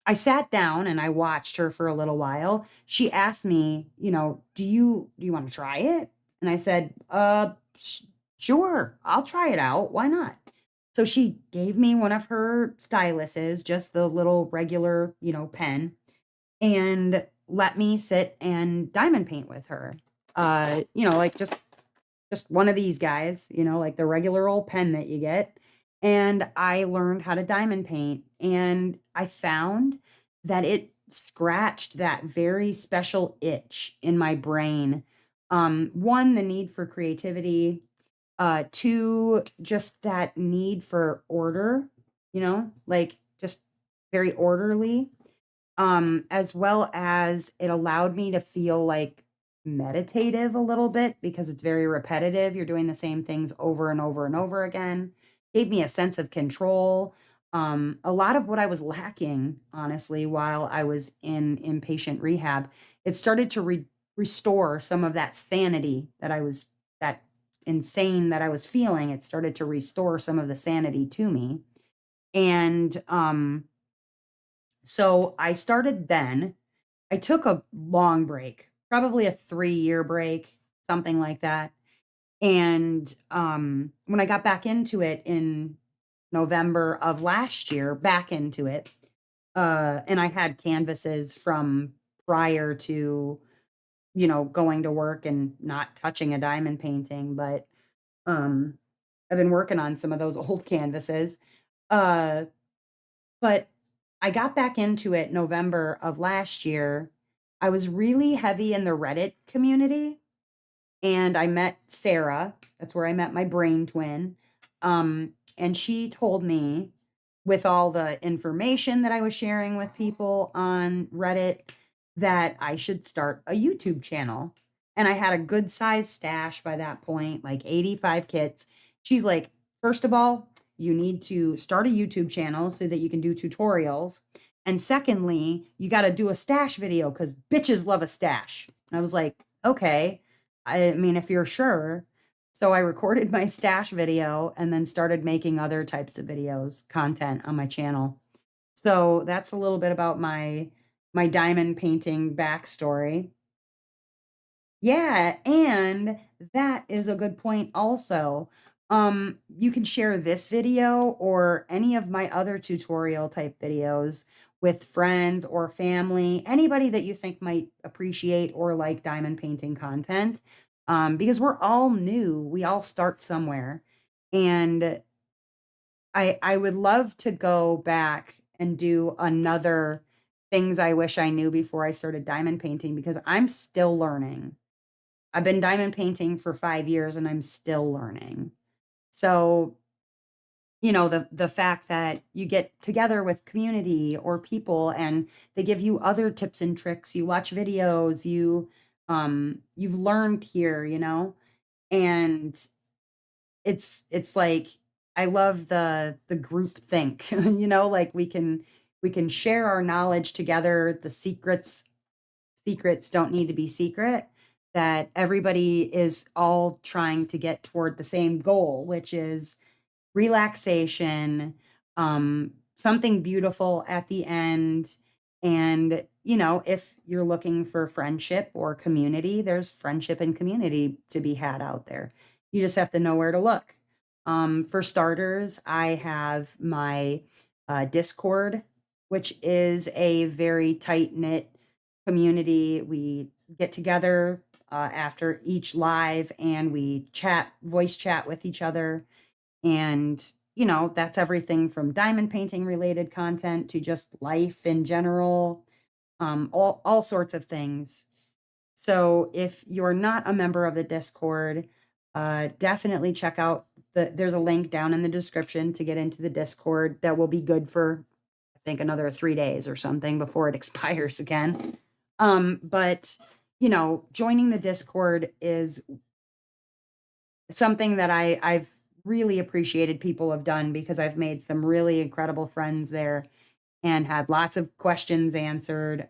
I sat down and I watched her for a little while. She asked me, "Do you want to try it?" And I said, sure, I'll try it out. Why not?" So she gave me one of her styluses, just the little regular, pen, and let me sit and diamond paint with her. Like just one of these guys, like the regular old pen that you get. And I learned how to diamond paint, and I found that it scratched that very special itch in my brain. One, the need for creativity. Two, just that need for order, like just very orderly, as well as it allowed me to feel like meditative a little bit because it's very repetitive. You're doing the same things over and over and over again. Gave me a sense of control. A lot of what I was lacking, honestly, while I was in inpatient rehab, it started to restore some of that sanity that insane that I was feeling. It started to restore some of the sanity to me. And so I started then. I took a long break, probably a 3-year break, something like that. And when I got back into it in November of last year, back into it, and I had canvases from prior to, going to work and not touching a diamond painting, but um, I've been working on some of those old canvases. Uh, but I got back into it November of last year. I was really heavy in the Reddit community, and I met Sarah. That's where I met my brain twin. And she told me, with all the information that I was sharing with people on Reddit, that I should start a YouTube channel. And I had a good size stash by that point, like 85 kits. She's like, first of all, you need to start a YouTube channel so that you can do tutorials. And secondly, you got to do a stash video because bitches love a stash. And I was like, okay. I mean, if you're sure. So I recorded my stash video and then started making other types of videos, content on my channel. So that's a little bit about my diamond painting backstory. Yeah, and that is a good point also. You can share this video or any of my other tutorial type videos with friends or family, anybody that you think might appreciate or like diamond painting content. Because we're all new, we all start somewhere. And I would love to go back and do another things I wish I knew before I started diamond painting because I'm still learning. I've been diamond painting for 5 years and I'm still learning. So, the fact that you get together with community or people and they give you other tips and tricks, you watch videos, you've learned here, and it's like I love the group think, like we can share our knowledge together. The secrets don't need to be secret, that everybody is all trying to get toward the same goal, which is relaxation, something beautiful at the end. And, if you're looking for friendship or community, there's friendship and community to be had out there. You just have to know where to look. For starters, I have my Discord, which is a very tight knit community. We get together after each live and we voice chat with each other. And, that's everything from diamond painting related content to just life in general, all sorts of things. So if you're not a member of the Discord, definitely check out there's a link down in the description to get into the Discord that will be good for, I think, another 3 days or something before it expires again. But joining the Discord is something that I've really appreciated people have done because I've made some really incredible friends there and had lots of questions answered.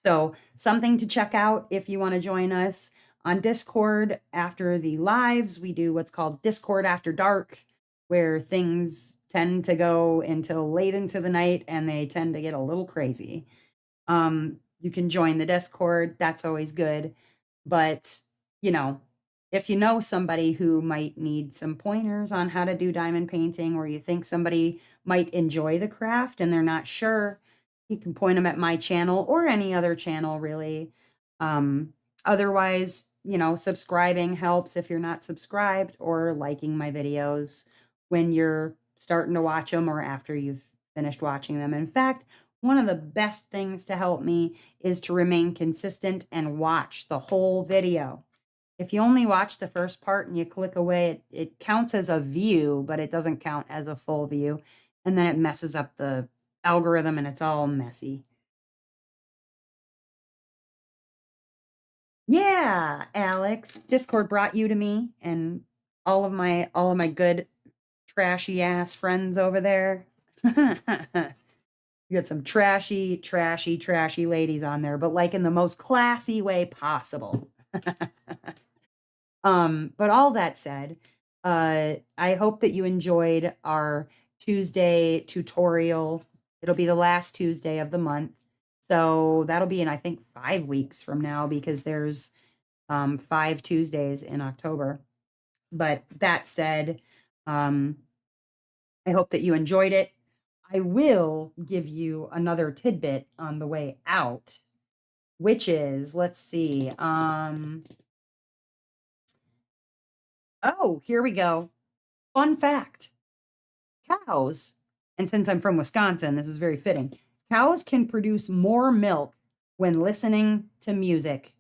So something to check out if you want to join us on Discord after the lives. We do what's called Discord After Dark, where things tend to go until late into the night and they tend to get a little crazy. You can join the Discord. That's always good. But, you know, if you know somebody who might need some pointers on how to do diamond painting, or you think somebody might enjoy the craft and they're not sure, you can point them at my channel or any other channel, really. Um, Otherwise, subscribing helps if you're not subscribed, or liking my videos when you're starting to watch them or after you've finished watching them. In fact, one of the best things to help me is to remain consistent and watch the whole video. If you only watch the first part and you click away, it counts as a view, but it doesn't count as a full view. And then it messes up the algorithm and it's all messy. Yeah, Alex. Discord brought you to me and all of my good trashy ass friends over there. You got some trashy, trashy, trashy ladies on there, but like in the most classy way possible. But all that said, I hope that you enjoyed our Tuesday tutorial. It'll be the last Tuesday of the month. So that'll be in, I think, 5 weeks from now, because there's 5 Tuesdays in October. But that said, um, I hope that you enjoyed it. I will give you another tidbit on the way out, which is, let's see. Oh, here we go. Fun fact. Cows, and since I'm from Wisconsin, this is very fitting. Cows can produce more milk when listening to music.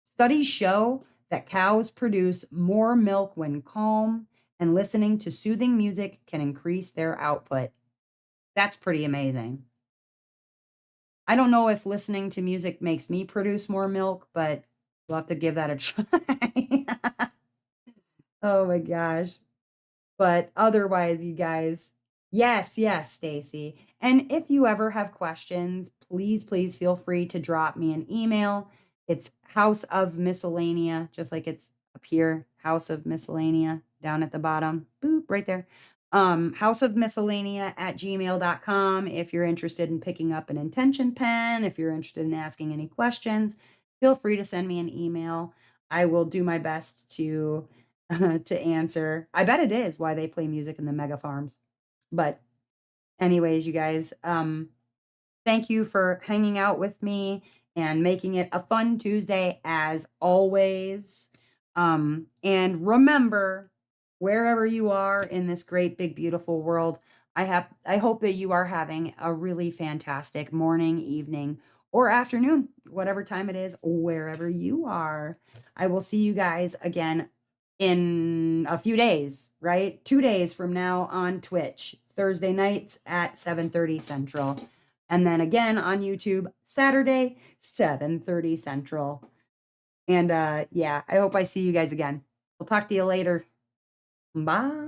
Studies show that cows produce more milk when calm, and listening to soothing music can increase their output. That's pretty amazing. I don't know if listening to music makes me produce more milk, but we'll have to give that a try. Oh my gosh. But otherwise, you guys, yes, yes, Stacy. And if you ever have questions, please, please feel free to drop me an email. It's House of Miscellanea, just like it's up here, House of Miscellanea down at the bottom. Boop, right there. House of Miscellanea at gmail.com. If you're interested in picking up an intention pen, if you're interested in asking any questions, feel free to send me an email. I will do my best to to answer. I bet it is why they play music in the mega farms. But anyways, you guys, thank you for hanging out with me and making it a fun Tuesday as always. And remember, wherever you are in this great, big, beautiful world, I hope that you are having a really fantastic morning, evening, or afternoon, whatever time it is, wherever you are. I will see you guys again in a few days, right? 2 days from now on Twitch, Thursday nights at 7:30 Central. And then again on YouTube, Saturday, 7:30 Central. And yeah, I hope I see you guys again. We'll talk to you later. Bye.